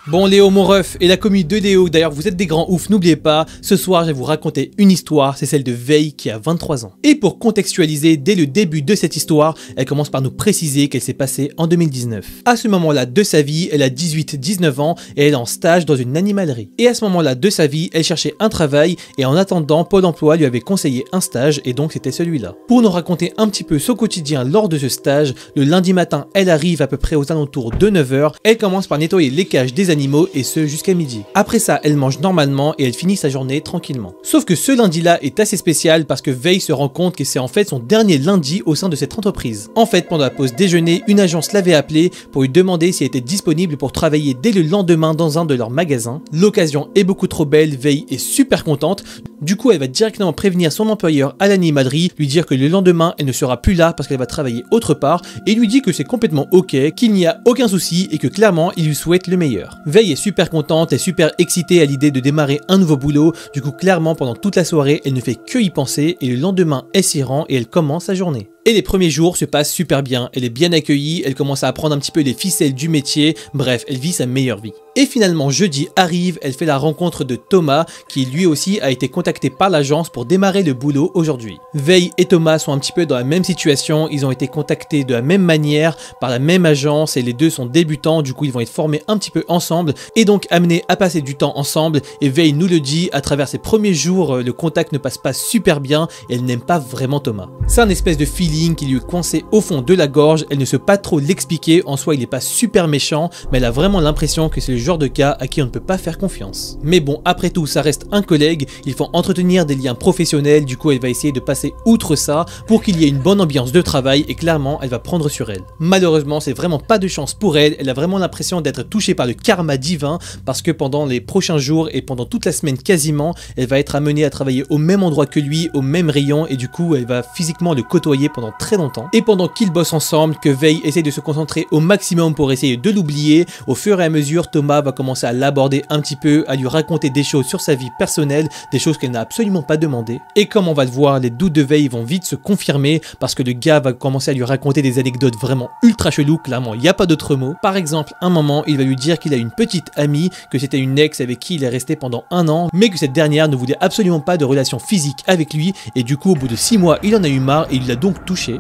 S3: Bon Léo mon ref et la commu de Léo, d'ailleurs vous êtes des grands ouf, n'oubliez pas, ce soir je vais vous raconter une histoire, c'est celle de Veil qui a 23 ans. Et pour contextualiser, dès le début de cette histoire, elle commence par nous préciser qu'elle s'est passée en 2019. À ce moment-là de sa vie, elle a 18-19 ans et elle est en stage dans une animalerie. Et à ce moment-là de sa vie, elle cherchait un travail et en attendant, Pôle emploi lui avait conseillé un stage et donc c'était celui-là. Pour nous raconter un petit peu son quotidien lors de ce stage, le lundi matin, elle arrive à peu près aux alentours de 9 h, elle commence par nettoyer les cages des animaux et ce jusqu'à midi. Après ça, elle mange normalement et elle finit sa journée tranquillement. Sauf que ce lundi-là est assez spécial parce que Veil se rend compte que c'est en fait son dernier lundi au sein de cette entreprise. En fait, pendant la pause déjeuner, une agence l'avait appelé pour lui demander si elle était disponible pour travailler dès le lendemain dans un de leurs magasins. L'occasion est beaucoup trop belle, Veil est super contente. Du coup, elle va directement prévenir son employeur à l'animalerie, lui dire que le lendemain, elle ne sera plus là parce qu'elle va travailler autre part et lui dit que c'est complètement ok, qu'il n'y a aucun souci et que clairement, il lui souhaite le meilleur. Veil est super contente et super excitée à l'idée de démarrer un nouveau boulot. Du coup, clairement, pendant toute la soirée, elle ne fait que y penser et le lendemain, elle s'y rend et elle commence sa journée. Et les premiers jours se passent super bien, elle est bien accueillie, elle commence à apprendre un petit peu les ficelles du métier, bref, elle vit sa meilleure vie. Et finalement, jeudi arrive, elle fait la rencontre de Thomas, qui lui aussi a été contacté par l'agence pour démarrer le boulot aujourd'hui. Veil et Thomas sont un petit peu dans la même situation, ils ont été contactés de la même manière, par la même agence, et les deux sont débutants, du coup ils vont être formés un petit peu ensemble, et donc amenés à passer du temps ensemble, et Veil nous le dit, à travers ses premiers jours, le contact ne passe pas super bien, et elle n'aime pas vraiment Thomas. C'est un espèce de feeling qui lui est coincé au fond de la gorge, elle ne sait pas trop l'expliquer, en soi il n'est pas super méchant, mais elle a vraiment l'impression que c'est le genre de cas à qui on ne peut pas faire confiance. Mais bon, après tout, ça reste un collègue, il faut entretenir des liens professionnels, du coup elle va essayer de passer outre ça pour qu'il y ait une bonne ambiance de travail et clairement elle va prendre sur elle. Malheureusement, c'est vraiment pas de chance pour elle, elle a vraiment l'impression d'être touchée par le karma divin parce que pendant les prochains jours et pendant toute la semaine quasiment, elle va être amenée à travailler au même endroit que lui, au même rayon et du coup elle va physiquement le côtoyer pendant très longtemps. Et pendant qu'ils bossent ensemble, que Veil essaie de se concentrer au maximum pour essayer de l'oublier, au fur et à mesure, Thomas va commencer à l'aborder un petit peu, à lui raconter des choses sur sa vie personnelle, des choses qu'elle n'a absolument pas demandé. Et comme on va le voir, les doutes de Veil vont vite se confirmer parce que le gars va commencer à lui raconter des anecdotes vraiment ultra cheloues, clairement il n'y a pas d'autre mot. Par exemple, un moment, il va lui dire qu'il a une petite amie, que c'était une ex avec qui il est resté pendant 1 an, mais que cette dernière ne voulait absolument pas de relation physique avec lui, et du coup au bout de 6 mois, il en a eu marre et il l'a donc touché.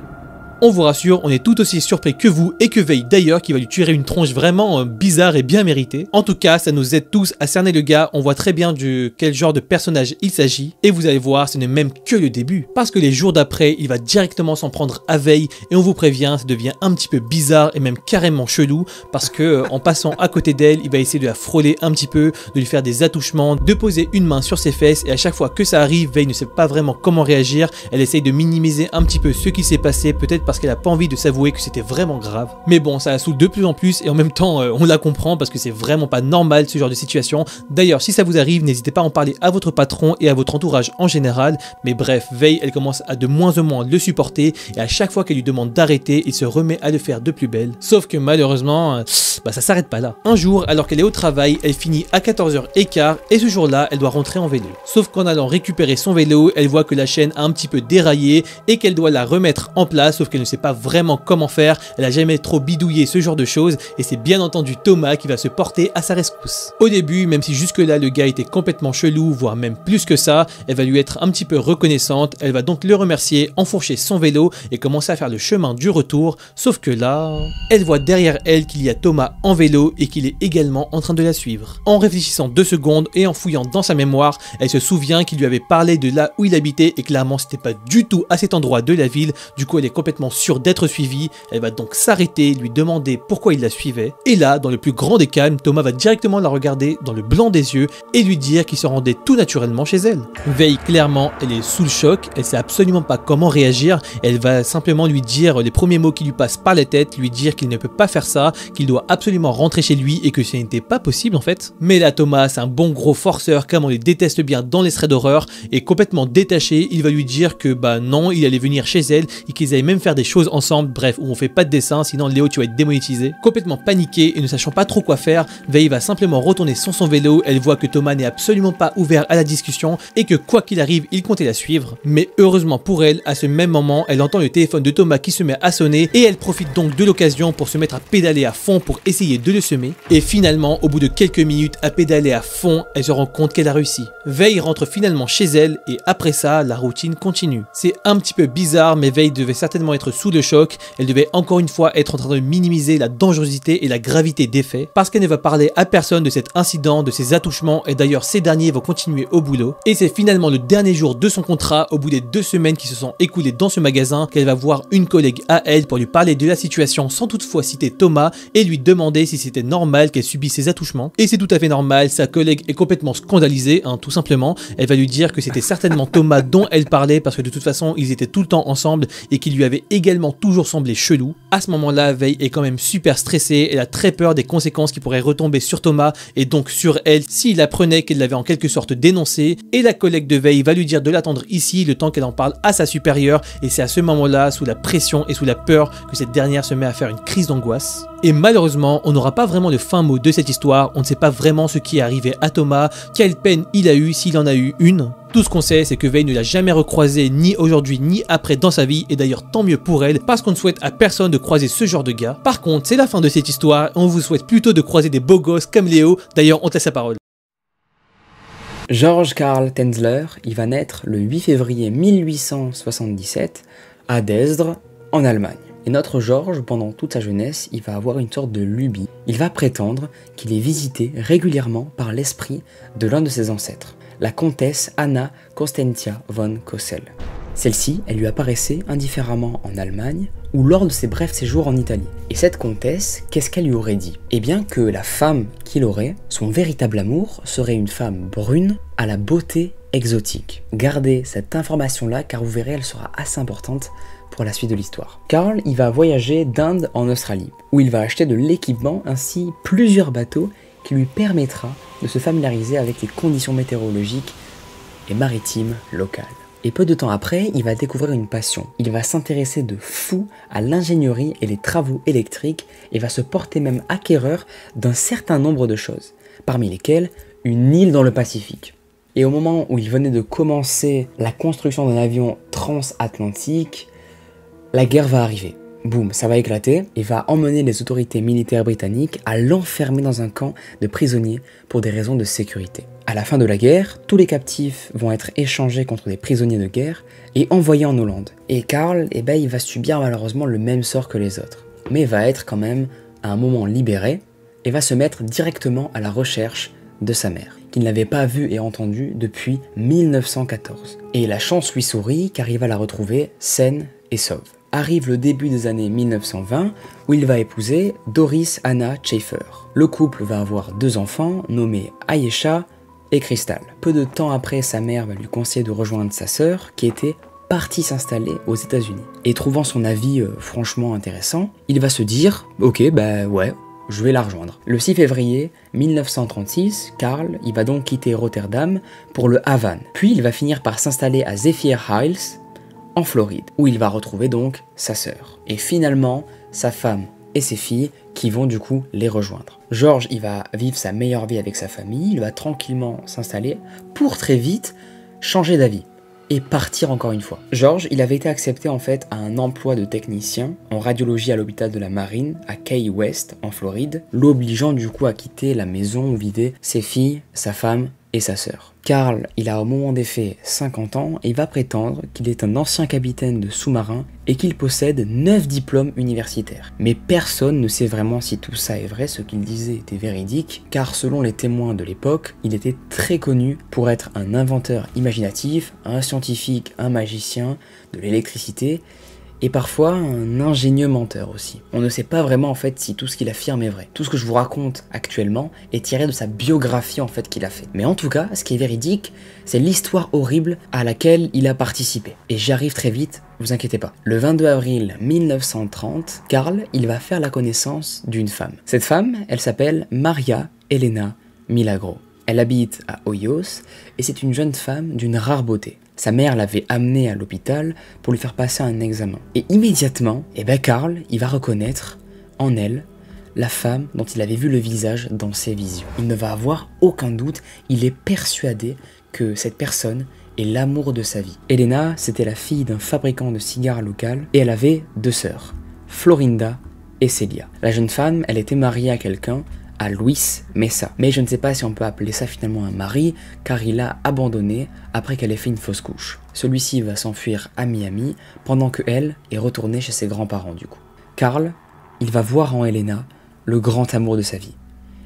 S3: On vous rassure, on est tout aussi surpris que vous et que Veil d'ailleurs qui va lui tirer une tronche vraiment bizarre et bien méritée. En tout cas, ça nous aide tous à cerner le gars, on voit très bien de quel genre de personnage il s'agit. Et vous allez voir, ce n'est même que le début. Parce que les jours d'après, il va directement s'en prendre à Veil et on vous prévient, ça devient un petit peu bizarre et même carrément chelou. Parce que en passant à côté d'elle, il va essayer de la frôler un petit peu, de lui faire des attouchements, de poser une main sur ses fesses et à chaque fois que ça arrive, Veil ne sait pas vraiment comment réagir. Elle essaye de minimiser un petit peu ce qui s'est passé, peut-être parce qu'elle a pas envie de s'avouer que c'était vraiment grave. Mais bon, ça la saoule de plus en plus et en même temps on la comprend parce que c'est vraiment pas normal ce genre de situation. D'ailleurs, si ça vous arrive, n'hésitez pas à en parler à votre patron et à votre entourage en général. Mais bref, Veil, elle commence à de moins en moins le supporter et à chaque fois qu'elle lui demande d'arrêter, il se remet à le faire de plus belle. Sauf que malheureusement, ça s'arrête pas là. Un jour, alors qu'elle est au travail, elle finit à 14h15 et ce jour-là, elle doit rentrer en vélo. Sauf qu'en allant récupérer son vélo, elle voit que la chaîne a un petit peu déraillé et qu'elle doit la remettre en place, sauf qu'elle ne sait pas vraiment comment faire, elle a jamais trop bidouillé ce genre de choses et c'est bien entendu Thomas qui va se porter à sa rescousse. Au début, même si jusque là le gars était complètement chelou, voire même plus que ça, elle va lui être un petit peu reconnaissante, elle va donc le remercier, enfourcher son vélo et commencer à faire le chemin du retour, sauf que là, elle voit derrière elle qu'il y a Thomas en vélo et qu'il est également en train de la suivre. En réfléchissant 2 secondes et en fouillant dans sa mémoire, elle se souvient qu'il lui avait parlé de là où il habitait et clairement c'était pas du tout à cet endroit de la ville, du coup elle est complètement complètement sûre d'être suivie. Elle va donc s'arrêter, lui demander pourquoi il la suivait. Et là, dans le plus grand des calmes, Thomas va directement la regarder dans le blanc des yeux et lui dire qu'il se rendait tout naturellement chez elle. Veille, clairement, elle est sous le choc, elle sait absolument pas comment réagir. Elle va simplement lui dire les premiers mots qui lui passent par la tête, lui dire qu'il ne peut pas faire ça, qu'il doit absolument rentrer chez lui et que ce n'était pas possible en fait. Mais là, Thomas, c'est un bon gros forceur comme on les déteste bien dans les threads d'horreur, et complètement détaché, il va lui dire que bah non, il allait venir chez elle et qu'ils allaient même faire des choses ensemble, bref, où on fait pas de dessin, sinon Léo tu vas être démonétisé. Complètement paniqué et ne sachant pas trop quoi faire, Veille va simplement retourner sur son vélo. Elle voit que Thomas n'est absolument pas ouvert à la discussion et que quoi qu'il arrive, il comptait la suivre. Mais heureusement pour elle, à ce même moment, elle entend le téléphone de Thomas qui se met à sonner et elle profite donc de l'occasion pour se mettre à pédaler à fond pour essayer de le semer. Et finalement, au bout de quelques minutes à pédaler à fond, elle se rend compte qu'elle a réussi. Veille rentre finalement chez elle et après ça, la routine continue. C'est un petit peu bizarre, mais Veille devait certainement être sous le choc. Elle devait encore une fois être en train de minimiser la dangerosité et la gravité des faits parce qu'elle ne va parler à personne de cet incident, de ses attouchements, et d'ailleurs ces derniers vont continuer au boulot. Et c'est finalement le dernier jour de son contrat, au bout des 2 semaines qui se sont écoulées dans ce magasin, qu'elle va voir une collègue à elle pour lui parler de la situation sans toutefois citer Thomas et lui demander si c'était normal qu'elle subisse ces attouchements. Et c'est tout à fait normal, sa collègue est complètement scandalisée, tout simplement. Elle va lui dire que c'était certainement Thomas dont elle parlait parce que de toute façon ils étaient tout le temps ensemble et qu'il lui avait également toujours semblé chelou. À ce moment-là, Veille est quand même super stressée, elle a très peur des conséquences qui pourraient retomber sur Thomas et donc sur elle s'il apprenait qu'elle l'avait en quelque sorte dénoncé, et la collègue de Veille va lui dire de l'attendre ici le temps qu'elle en parle à sa supérieure, et c'est à ce moment-là, sous la pression et sous la peur, que cette dernière se met à faire une crise d'angoisse. Et malheureusement, on n'aura pas vraiment le fin mot de cette histoire, on ne sait pas vraiment ce qui est arrivé à Thomas, quelle peine il a eu s'il en a eu une. Tout ce qu'on sait, c'est que Veille ne l'a jamais recroisé ni aujourd'hui ni après dans sa vie, et d'ailleurs tant mieux pour elle, parce qu'on ne souhaite à personne de croiser ce genre de gars. Par contre, c'est la fin de cette histoire, on vous souhaite plutôt de croiser des beaux gosses comme Léo, d'ailleurs on te laisse la parole.
S1: Georg Karl Tänzler, il va naître le 8 février 1877 à Dresde, en Allemagne. Et notre Georges, pendant toute sa jeunesse, il va avoir une sorte de lubie. Il va prétendre qu'il est visité régulièrement par l'esprit de l'un de ses ancêtres, la comtesse Anna Constantia von Kossel. Celle-ci, elle lui apparaissait indifféremment en Allemagne ou lors de ses brefs séjours en Italie. Et cette comtesse, qu'est-ce qu'elle lui aurait dit? Eh bien que la femme qu'il aurait, son véritable amour, serait une femme brune à la beauté exotique. Gardez cette information-là car vous verrez, elle sera assez importante pour la suite de l'histoire. Karl, il va voyager d'Inde en Australie, où il va acheter de l'équipement ainsi plusieurs bateaux qui lui permettra de se familiariser avec les conditions météorologiques et maritimes locales. Et peu de temps après, il va découvrir une passion. Il va s'intéresser de fou à l'ingénierie et les travaux électriques et va se porter même acquéreur d'un certain nombre de choses, parmi lesquelles une île dans le Pacifique. Et au moment où il venait de commencer la construction d'un avion transatlantique, la guerre va arriver. Boum, ça va éclater et va emmener les autorités militaires britanniques à l'enfermer dans un camp de prisonniers pour des raisons de sécurité. À la fin de la guerre, tous les captifs vont être échangés contre des prisonniers de guerre et envoyés en Hollande. Et Karl, il va subir malheureusement le même sort que les autres, mais va être quand même à un moment libéré et va se mettre directement à la recherche de sa mère, qu'il n'avait pas vue et entendue depuis 1914. Et la chance lui sourit car il va la retrouver saine et sauve. Arrive le début des années 1920 où il va épouser Doris Anna Schaeffer. Le couple va avoir 2 enfants nommés Ayesha et Crystal. Peu de temps après, sa mère va lui conseiller de rejoindre sa sœur qui était partie s'installer aux États-Unis. Et trouvant son avis franchement intéressant, il va se dire « Ok, ouais, je vais la rejoindre ». Le 6 février 1936, Karl il va donc quitter Rotterdam pour le Havane. Puis il va finir par s'installer à Zephyr Hills, en Floride, où il va retrouver donc sa sœur. Et finalement, sa femme et ses filles qui vont du coup les rejoindre. George, il va vivre sa meilleure vie avec sa famille, il va tranquillement s'installer pour très vite changer d'avis et partir encore une fois. George, il avait été accepté en fait à un emploi de technicien en radiologie à l'hôpital de la Marine à Key West en Floride, l'obligeant du coup à quitter la maison où vivaient ses filles, sa femme et sa sœur. Karl, il a au moment des faits 50 ans et il va prétendre qu'il est un ancien capitaine de sous-marin et qu'il possède 9 diplômes universitaires. Mais personne ne sait vraiment si tout ça est vrai, ce qu'il disait était véridique, car selon les témoins de l'époque, il était très connu pour être un inventeur imaginatif, un scientifique, un magicien, de l'électricité, et parfois un ingénieux menteur aussi. On ne sait pas vraiment en fait si tout ce qu'il affirme est vrai. Tout ce que je vous raconte actuellement est tiré de sa biographie en fait qu'il a fait. Mais en tout cas, ce qui est véridique, c'est l'histoire horrible à laquelle il a participé. Et j'y arrive très vite, vous inquiétez pas. Le 22 avril 1930, Karl, il va faire la connaissance d'une femme. Cette femme, elle s'appelle Maria Elena Milagro. Elle habite à Hoyos et c'est une jeune femme d'une rare beauté. Sa mère l'avait amenée à l'hôpital pour lui faire passer un examen. Et immédiatement, Karl, il va reconnaître en elle la femme dont il avait vu le visage dans ses visions. Il ne va avoir aucun doute, il est persuadé que cette personne est l'amour de sa vie. Elena, c'était la fille d'un fabricant de cigares local et elle avait 2 sœurs, Florinda et Celia. La jeune femme, elle était mariée à quelqu'un, à Luis Mesa. Mais je ne sais pas si on peut appeler ça finalement un mari, car il l'a abandonné après qu'elle ait fait une fausse couche. Celui-ci va s'enfuir à Miami, pendant que elle est retournée chez ses grands-parents du coup. Karl, il va voir en Elena le grand amour de sa vie.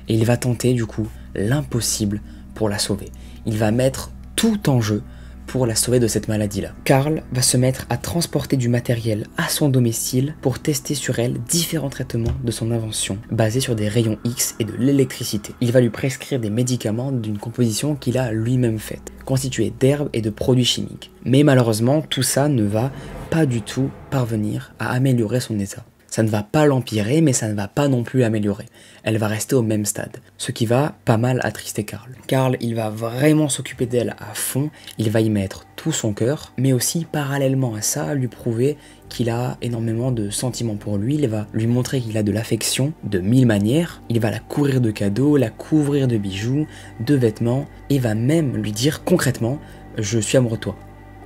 S1: Et il va tenter du coup l'impossible pour la sauver. Il va mettre tout en jeu pour la sauver de cette maladie-là. Karl va se mettre à transporter du matériel à son domicile pour tester sur elle différents traitements de son invention, basés sur des rayons X et de l'électricité. Il va lui prescrire des médicaments d'une composition qu'il a lui-même faite, constituée d'herbes et de produits chimiques. Mais malheureusement, tout ça ne va pas du tout parvenir à améliorer son état. Ça ne va pas l'empirer, mais ça ne va pas non plus l'améliorer. Elle va rester au même stade, ce qui va pas mal attrister Karl. Karl, il va vraiment s'occuper d'elle à fond, il va y mettre tout son cœur, mais aussi parallèlement à ça, lui prouver qu'il a énormément de sentiments pour lui, il va lui montrer qu'il a de l'affection de 1000 manières, il va la couvrir de cadeaux, la couvrir de bijoux, de vêtements, et va même lui dire concrètement « je suis amoureux de toi ».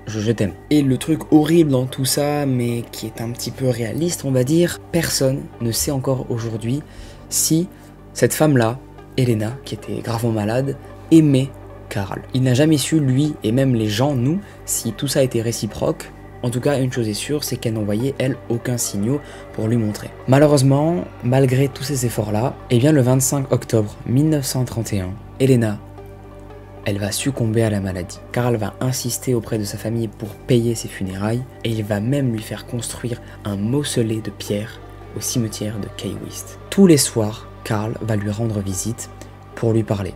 S1: Je t'aime. Et le truc horrible dans tout ça, mais qui est un petit peu réaliste, on va dire, personne ne sait encore aujourd'hui si cette femme-là, Elena, qui était gravement malade, aimait Karl. Il n'a jamais su, lui, et même les gens, nous, si tout ça était réciproque. En tout cas, une chose est sûre, c'est qu'elle n'envoyait, elle, aucun signal pour lui montrer. Malheureusement, malgré tous ces efforts-là, eh bien le 25 octobre 1931, Elena, elle va succomber à la maladie. Karl va insister auprès de sa famille pour payer ses funérailles et il va même lui faire construire un mausolée de pierre au cimetière de Key West. Tous les soirs, Karl va lui rendre visite pour lui parler.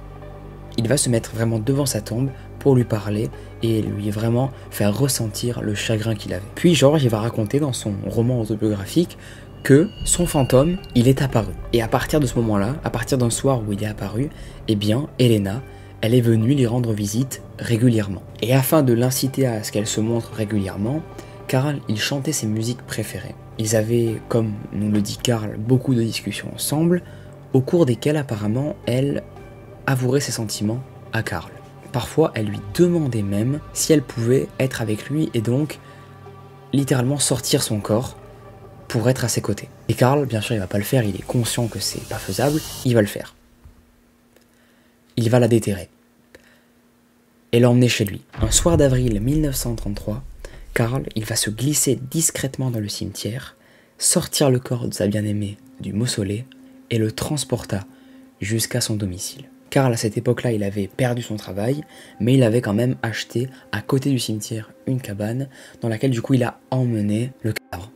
S1: Il va se mettre vraiment devant sa tombe pour lui parler et lui vraiment faire ressentir le chagrin qu'il avait. Puis George, il va raconter dans son roman autobiographique que son fantôme, il est apparu. Et à partir de ce moment-là, à partir d'un soir où il est apparu, eh bien, Elena, elle est venue lui rendre visite régulièrement. Et afin de l'inciter à ce qu'elle se montre régulièrement, Karl, il chantait ses musiques préférées. Ils avaient, comme nous le dit Karl, beaucoup de discussions ensemble, au cours desquelles apparemment elle avouerait ses sentiments à Karl. Parfois, elle lui demandait même si elle pouvait être avec lui et donc littéralement sortir son corps pour être à ses côtés. Et Karl, bien sûr, il va pas le faire, il est conscient que c'est pas faisable, il va le faire. Il va la déterrer et l'emmener chez lui. Un soir d'avril 1933, Karl, il va se glisser discrètement dans le cimetière, sortir le corps de sa bien-aimée du mausolée et le transporta jusqu'à son domicile. Karl, à cette époque-là, il avait perdu son travail, mais il avait quand même acheté à côté du cimetière une cabane dans laquelle du coup il a emmené le cadavre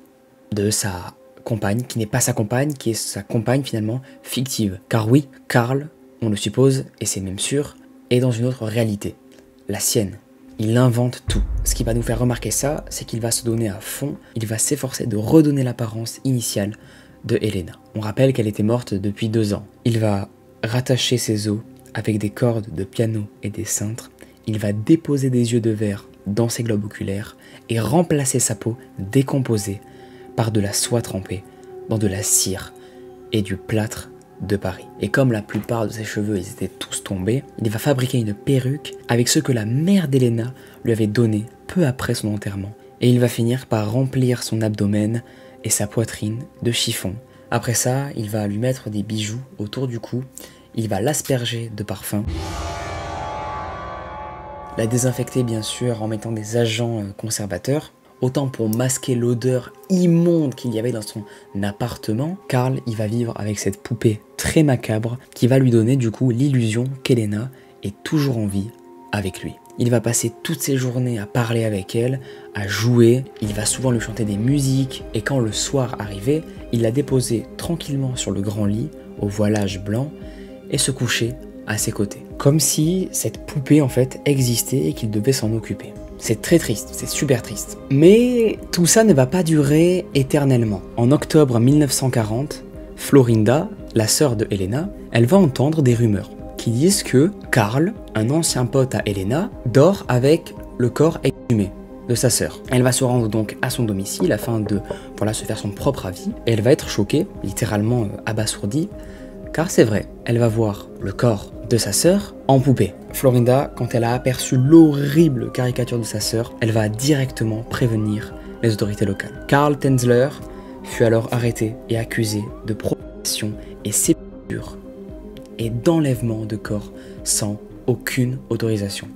S1: de sa compagne, qui n'est pas sa compagne, qui est sa compagne finalement fictive. Car oui, Karl, on le suppose, et c'est même sûr, est dans une autre réalité, la sienne. Il invente tout. Ce qui va nous faire remarquer ça, c'est qu'il va se donner à fond, il va s'efforcer de redonner l'apparence initiale de Elena. On rappelle qu'elle était morte depuis 2 ans. Il va rattacher ses os avec des cordes de piano et des cintres, il va déposer des yeux de verre dans ses globes oculaires et remplacer sa peau décomposée par de la soie trempée dans de la cire et du plâtre de Paris. Et comme la plupart de ses cheveux ils étaient tous tombés, il va fabriquer une perruque avec ce que la mère d'Elena lui avait donné peu après son enterrement. Et il va finir par remplir son abdomen et sa poitrine de chiffon. Après ça, il va lui mettre des bijoux autour du cou, il va l'asperger de parfum, la désinfecter bien sûr en mettant des agents conservateurs, autant pour masquer l'odeur immonde qu'il y avait dans son appartement. Karl, il va vivre avec cette poupée très macabre qui va lui donner du coup l'illusion qu'Elena est toujours en vie avec lui. Il va passer toutes ses journées à parler avec elle, à jouer, il va souvent lui chanter des musiques, et quand le soir arrivait, il la déposait tranquillement sur le grand lit, au voilage blanc, et se couchait à ses côtés. Comme si cette poupée en fait existait et qu'il devait s'en occuper. C'est très triste, c'est super triste. Mais tout ça ne va pas durer éternellement. En octobre 1940, Florinda, la sœur de Helena, elle va entendre des rumeurs qui disent que Karl, un ancien pote à Helena, dort avec le corps exhumé de sa sœur. Elle va se rendre donc à son domicile afin de se faire son propre avis, et elle va être choquée, littéralement abasourdie, car c'est vrai, elle va voir le corps de sa sœur en poupée. Florinda, quand elle a aperçu l'horrible caricature de sa sœur, elle va directement prévenir les autorités locales. Karl Tenzler fut alors arrêté et accusé de provocation et sépulture et d'enlèvement de corps sans aucune autorisation.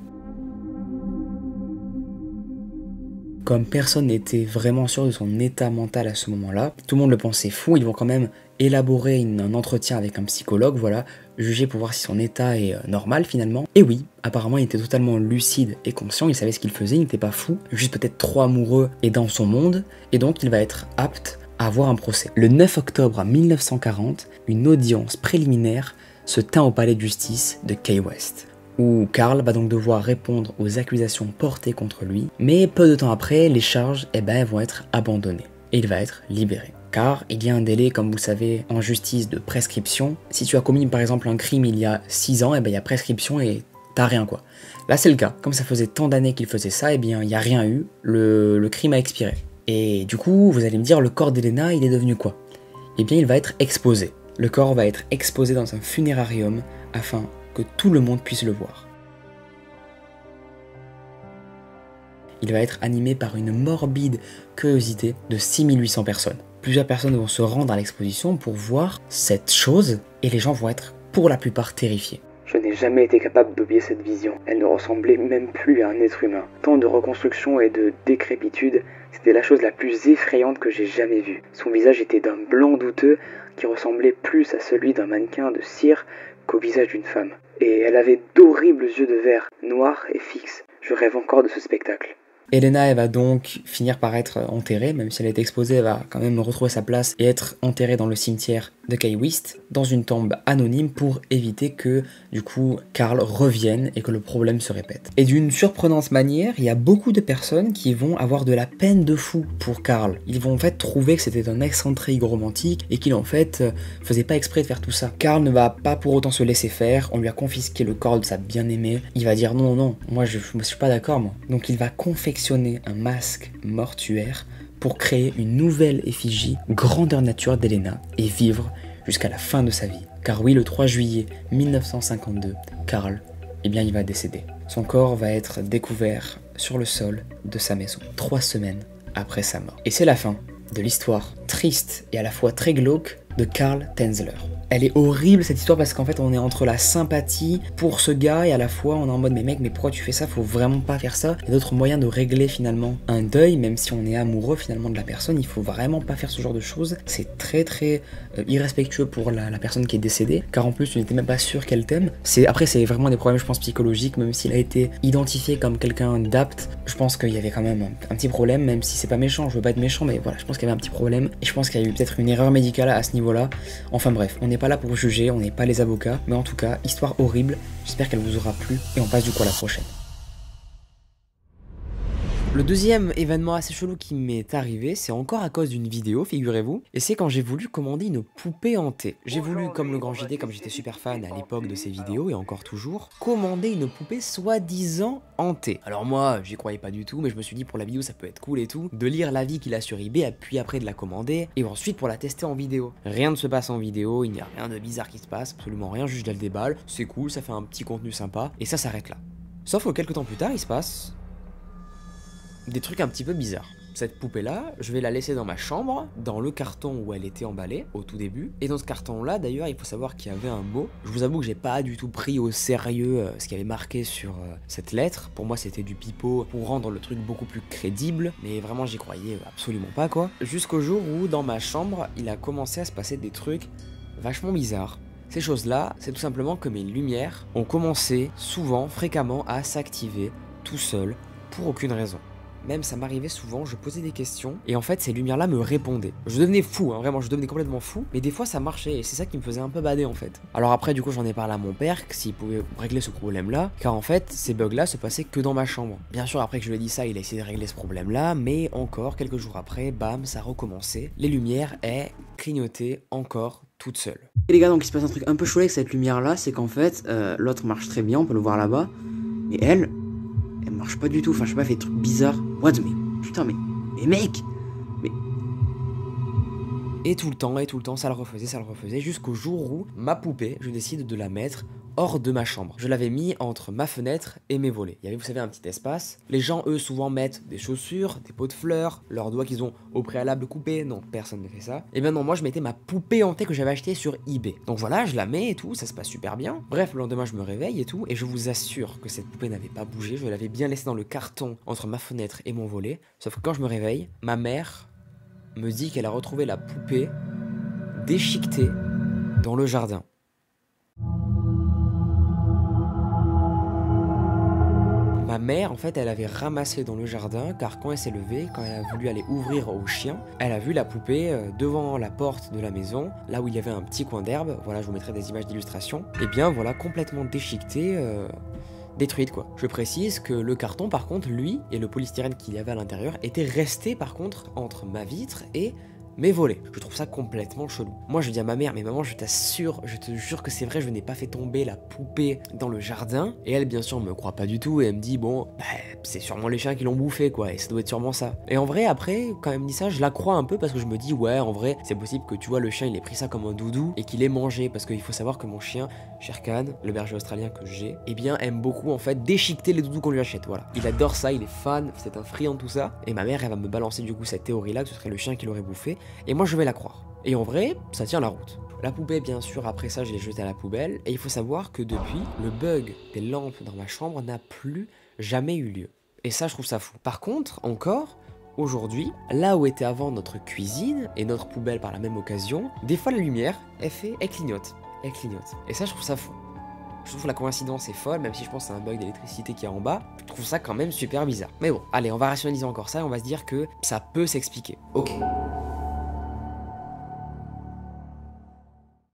S1: Comme personne n'était vraiment sûr de son état mental à ce moment-là, tout le monde le pensait fou, ils vont quand même élaborer un entretien avec un psychologue, voilà, juger pour voir si son état est normal finalement. Et oui, apparemment il était totalement lucide et conscient, il savait ce qu'il faisait, il n'était pas fou, juste peut-être trop amoureux et dans son monde, et donc il va être apte à avoir un procès. Le 9 octobre 1940, une audience préliminaire se tint au palais de justice de Key West, où Karl va donc devoir répondre aux accusations portées contre lui, mais peu de temps après, les charges vont être abandonnées, et il va être libéré. Car il y a un délai, comme vous le savez, en justice de prescription. Si tu as commis par exemple un crime il y a 6 ans, il y a prescription et t'as rien quoi. Là c'est le cas, comme ça faisait tant d'années qu'il faisait ça, il n'y a rien eu, le crime a expiré. Et du coup, vous allez me dire, le corps d'Helena, il est devenu quoi? Eh bien il va être exposé. Le corps va être exposé dans un funérarium afin que tout le monde puisse le voir. Il va être animé par une morbide curiosité de 6800 personnes. Plusieurs personnes vont se rendre à l'exposition pour voir cette chose et les gens vont être pour la plupart terrifiés.
S4: Je n'ai jamais été capable d'oublier cette vision. Elle ne ressemblait même plus à un être humain. Tant de reconstruction et de décrépitude, c'était la chose la plus effrayante que j'ai jamais vue. Son visage était d'un blanc douteux qui ressemblait plus à celui d'un mannequin de cire qu'au visage d'une femme. Et elle avait d'horribles yeux de verre, noirs et fixes. Je rêve encore de ce spectacle.
S1: Helena, elle va donc finir par être enterrée, même si elle a été exposée, elle va quand même retrouver sa place et être enterrée dans le cimetière de Key West, dans une tombe anonyme pour éviter que, du coup, Karl revienne et que le problème se répète. Et d'une surprenante manière, il y a beaucoup de personnes qui vont avoir de la peine de fou pour Karl. Ils vont en fait trouver que c'était un excentrique romantique et qu'il en fait faisait pas exprès de faire tout ça. Karl ne va pas pour autant se laisser faire, on lui a confisqué le corps de sa bien-aimée, il va dire non, moi je me suis pas d'accord moi. Donc il va confectionner un masque mortuaire pour créer une nouvelle effigie grandeur nature d'Helena et vivre jusqu'à la fin de sa vie. Car oui, le 3 juillet 1952, Karl, il va décéder. Son corps va être découvert sur le sol de sa maison, 3 semaines après sa mort. Et c'est la fin de l'histoire triste et à la fois très glauque de Karl Tenzler. Elle est horrible cette histoire parce qu'en fait on est entre la sympathie pour ce gars et à la fois on est en mode mais mec mais pourquoi tu fais ça, faut vraiment pas faire ça. Il y a d'autres moyens de régler finalement un deuil, même si on est amoureux finalement de la personne, il faut vraiment pas faire ce genre de choses. C'est très irrespectueux pour la personne qui est décédée, car en plus tu n'étais même pas sûr qu'elle t'aime. Après c'est vraiment des problèmes je pense psychologiques, même s'il a été identifié comme quelqu'un d'apte, je pense qu'il y avait quand même un petit problème, même si c'est pas méchant, je veux pas être méchant, mais voilà, je pense qu'il y avait un petit problème et je pense qu'il y a eu peut-être une erreur médicale à ce niveau-là. Enfin bref, on n'est pas là pour juger, on n'est pas les avocats, mais en tout cas, histoire horrible, j'espère qu'elle vous aura plu et on passe du coup à la prochaine. Le deuxième événement assez chelou qui m'est arrivé, c'est encore à cause d'une vidéo, figurez-vous, et c'est quand j'ai voulu commander une poupée hantée. J'ai voulu, comme le grand JD, comme j'étais super fan à l'époque de ces vidéos, et encore toujours, commander une poupée soi-disant hantée. Alors moi, j'y croyais pas du tout, mais je me suis dit pour la vidéo ça peut être cool et tout, de lire l'avis qu'il a sur eBay, puis après de la commander, et ensuite pour la tester en vidéo. Rien ne se passe en vidéo, il n'y a rien de bizarre qui se passe, absolument rien, juste je la déballe, c'est cool, ça fait un petit contenu sympa, et ça s'arrête là. Sauf que quelques temps plus tard, il se passe des trucs un petit peu bizarres. Cette poupée-là, je vais la laisser dans ma chambre, dans le carton où elle était emballée, au tout début. Et dans ce carton-là, d'ailleurs, il faut savoir qu'il y avait un mot. Je vous avoue que j'ai pas du tout pris au sérieux ce qu'il y avait marqué sur cette lettre. Pour moi, c'était du pipeau pour rendre le truc beaucoup plus crédible. Mais vraiment, j'y croyais absolument pas, quoi. Jusqu'au jour où, dans ma chambre, il a commencé à se passer des trucs vachement bizarres. Ces choses-là, c'est tout simplement que mes lumières ont commencé souvent, fréquemment, à s'activer tout seul, pour aucune raison. Même ça m'arrivait souvent, je posais des questions, et en fait ces lumières-là me répondaient. Je devenais fou, hein, vraiment, je devenais complètement fou, mais des fois ça marchait, et c'est ça qui me faisait un peu bader en fait. Alors après, du coup, j'en ai parlé à mon père, s'il pouvait régler ce problème-là, car en fait, ces bugs-là se passaient que dans ma chambre. Bien sûr, après que je lui ai dit ça, il a essayé de régler ce problème-là, mais encore, quelques jours après, bam, ça a recommencé. Les lumières, elles clignotaient encore toutes seules.
S5: Et les gars, donc il se passe un truc un peu chaud avec cette lumière-là, c'est qu'en fait, l'autre marche très bien, on peut le voir là-bas, mais elle marche pas du tout, enfin je sais pas, elle fait des trucs bizarres. What, mais putain, mais mec, mais...
S1: Et tout le temps, ça le refaisait, jusqu'au jour où ma poupée, je décide de la mettre hors de ma chambre. Je l'avais mis entre ma fenêtre et mes volets. Il y avait, vous savez, un petit espace. Les gens, eux, souvent mettent des chaussures, des pots de fleurs, leurs doigts qu'ils ont au préalable coupés. Non, personne ne fait ça. Et bien non, moi je mettais ma poupée hantée que j'avais achetée sur eBay. Donc voilà, je la mets et tout, ça se passe super bien. Bref, le lendemain, je me réveille et tout, et je vous assure que cette poupée n'avait pas bougé. Je l'avais bien laissée dans le carton entre ma fenêtre et mon volet. Sauf que quand je me réveille, ma mère me dit qu'elle a retrouvé la poupée déchiquetée dans le jardin. Ma mère, en fait, elle avait ramassé dans le jardin, car quand elle s'est levée, quand elle a voulu aller ouvrir au chien, elle a vu la poupée devant la porte de la maison, là où il y avait un petit coin d'herbe. Voilà, je vous mettrai des images d'illustration. Et bien voilà, complètement déchiquetée, détruite quoi. Je précise que le carton, par contre, lui, et le polystyrène qu'il y avait à l'intérieur, était resté par contre entre ma vitre et mes volets. Je trouve ça complètement chelou. Moi je dis à ma mère, mais maman, je t'assure, je te jure que c'est vrai, je n'ai pas fait tomber la poupée dans le jardin. Et elle, bien sûr, me croit pas du tout, et elle me dit, bon, bah, c'est sûrement les chiens qui l'ont bouffé quoi, et ça doit être sûrement ça. Et en vrai, après, quand elle me dit ça, je la crois un peu, parce que je me dis, ouais, en vrai, c'est possible que tu vois, le chien il ait pris ça comme un doudou, et qu'il ait mangé, parce qu'il faut savoir que mon chien, Sherkan, le berger australien que j'ai, eh bien, aime beaucoup en fait déchiqueter les doudous qu'on lui achète, voilà. Il adore ça, il est fan, c'est un friand de tout ça. Et ma mère, elle va me balancer du coup cette théorie-là, que ce serait le chien qui l'aurait bouffé. Et moi je vais la croire. Et en vrai, ça tient la route. La poupée, bien sûr, après ça, je l'ai jetée à la poubelle. Et il faut savoir que depuis, le bug des lampes dans ma chambre n'a plus jamais eu lieu. Et ça, je trouve ça fou. Par contre, encore, aujourd'hui, là où était avant notre cuisine, et notre poubelle par la même occasion, des fois la lumière, elle clignote. Elle clignote. Et ça, je trouve ça fou. Je trouve que la coïncidence est folle, même si je pense que c'est un bug d'électricité qui est en bas. Je trouve ça quand même super bizarre. Mais bon, allez, on va rationaliser encore ça et on va se dire que ça peut s'expliquer. Ok.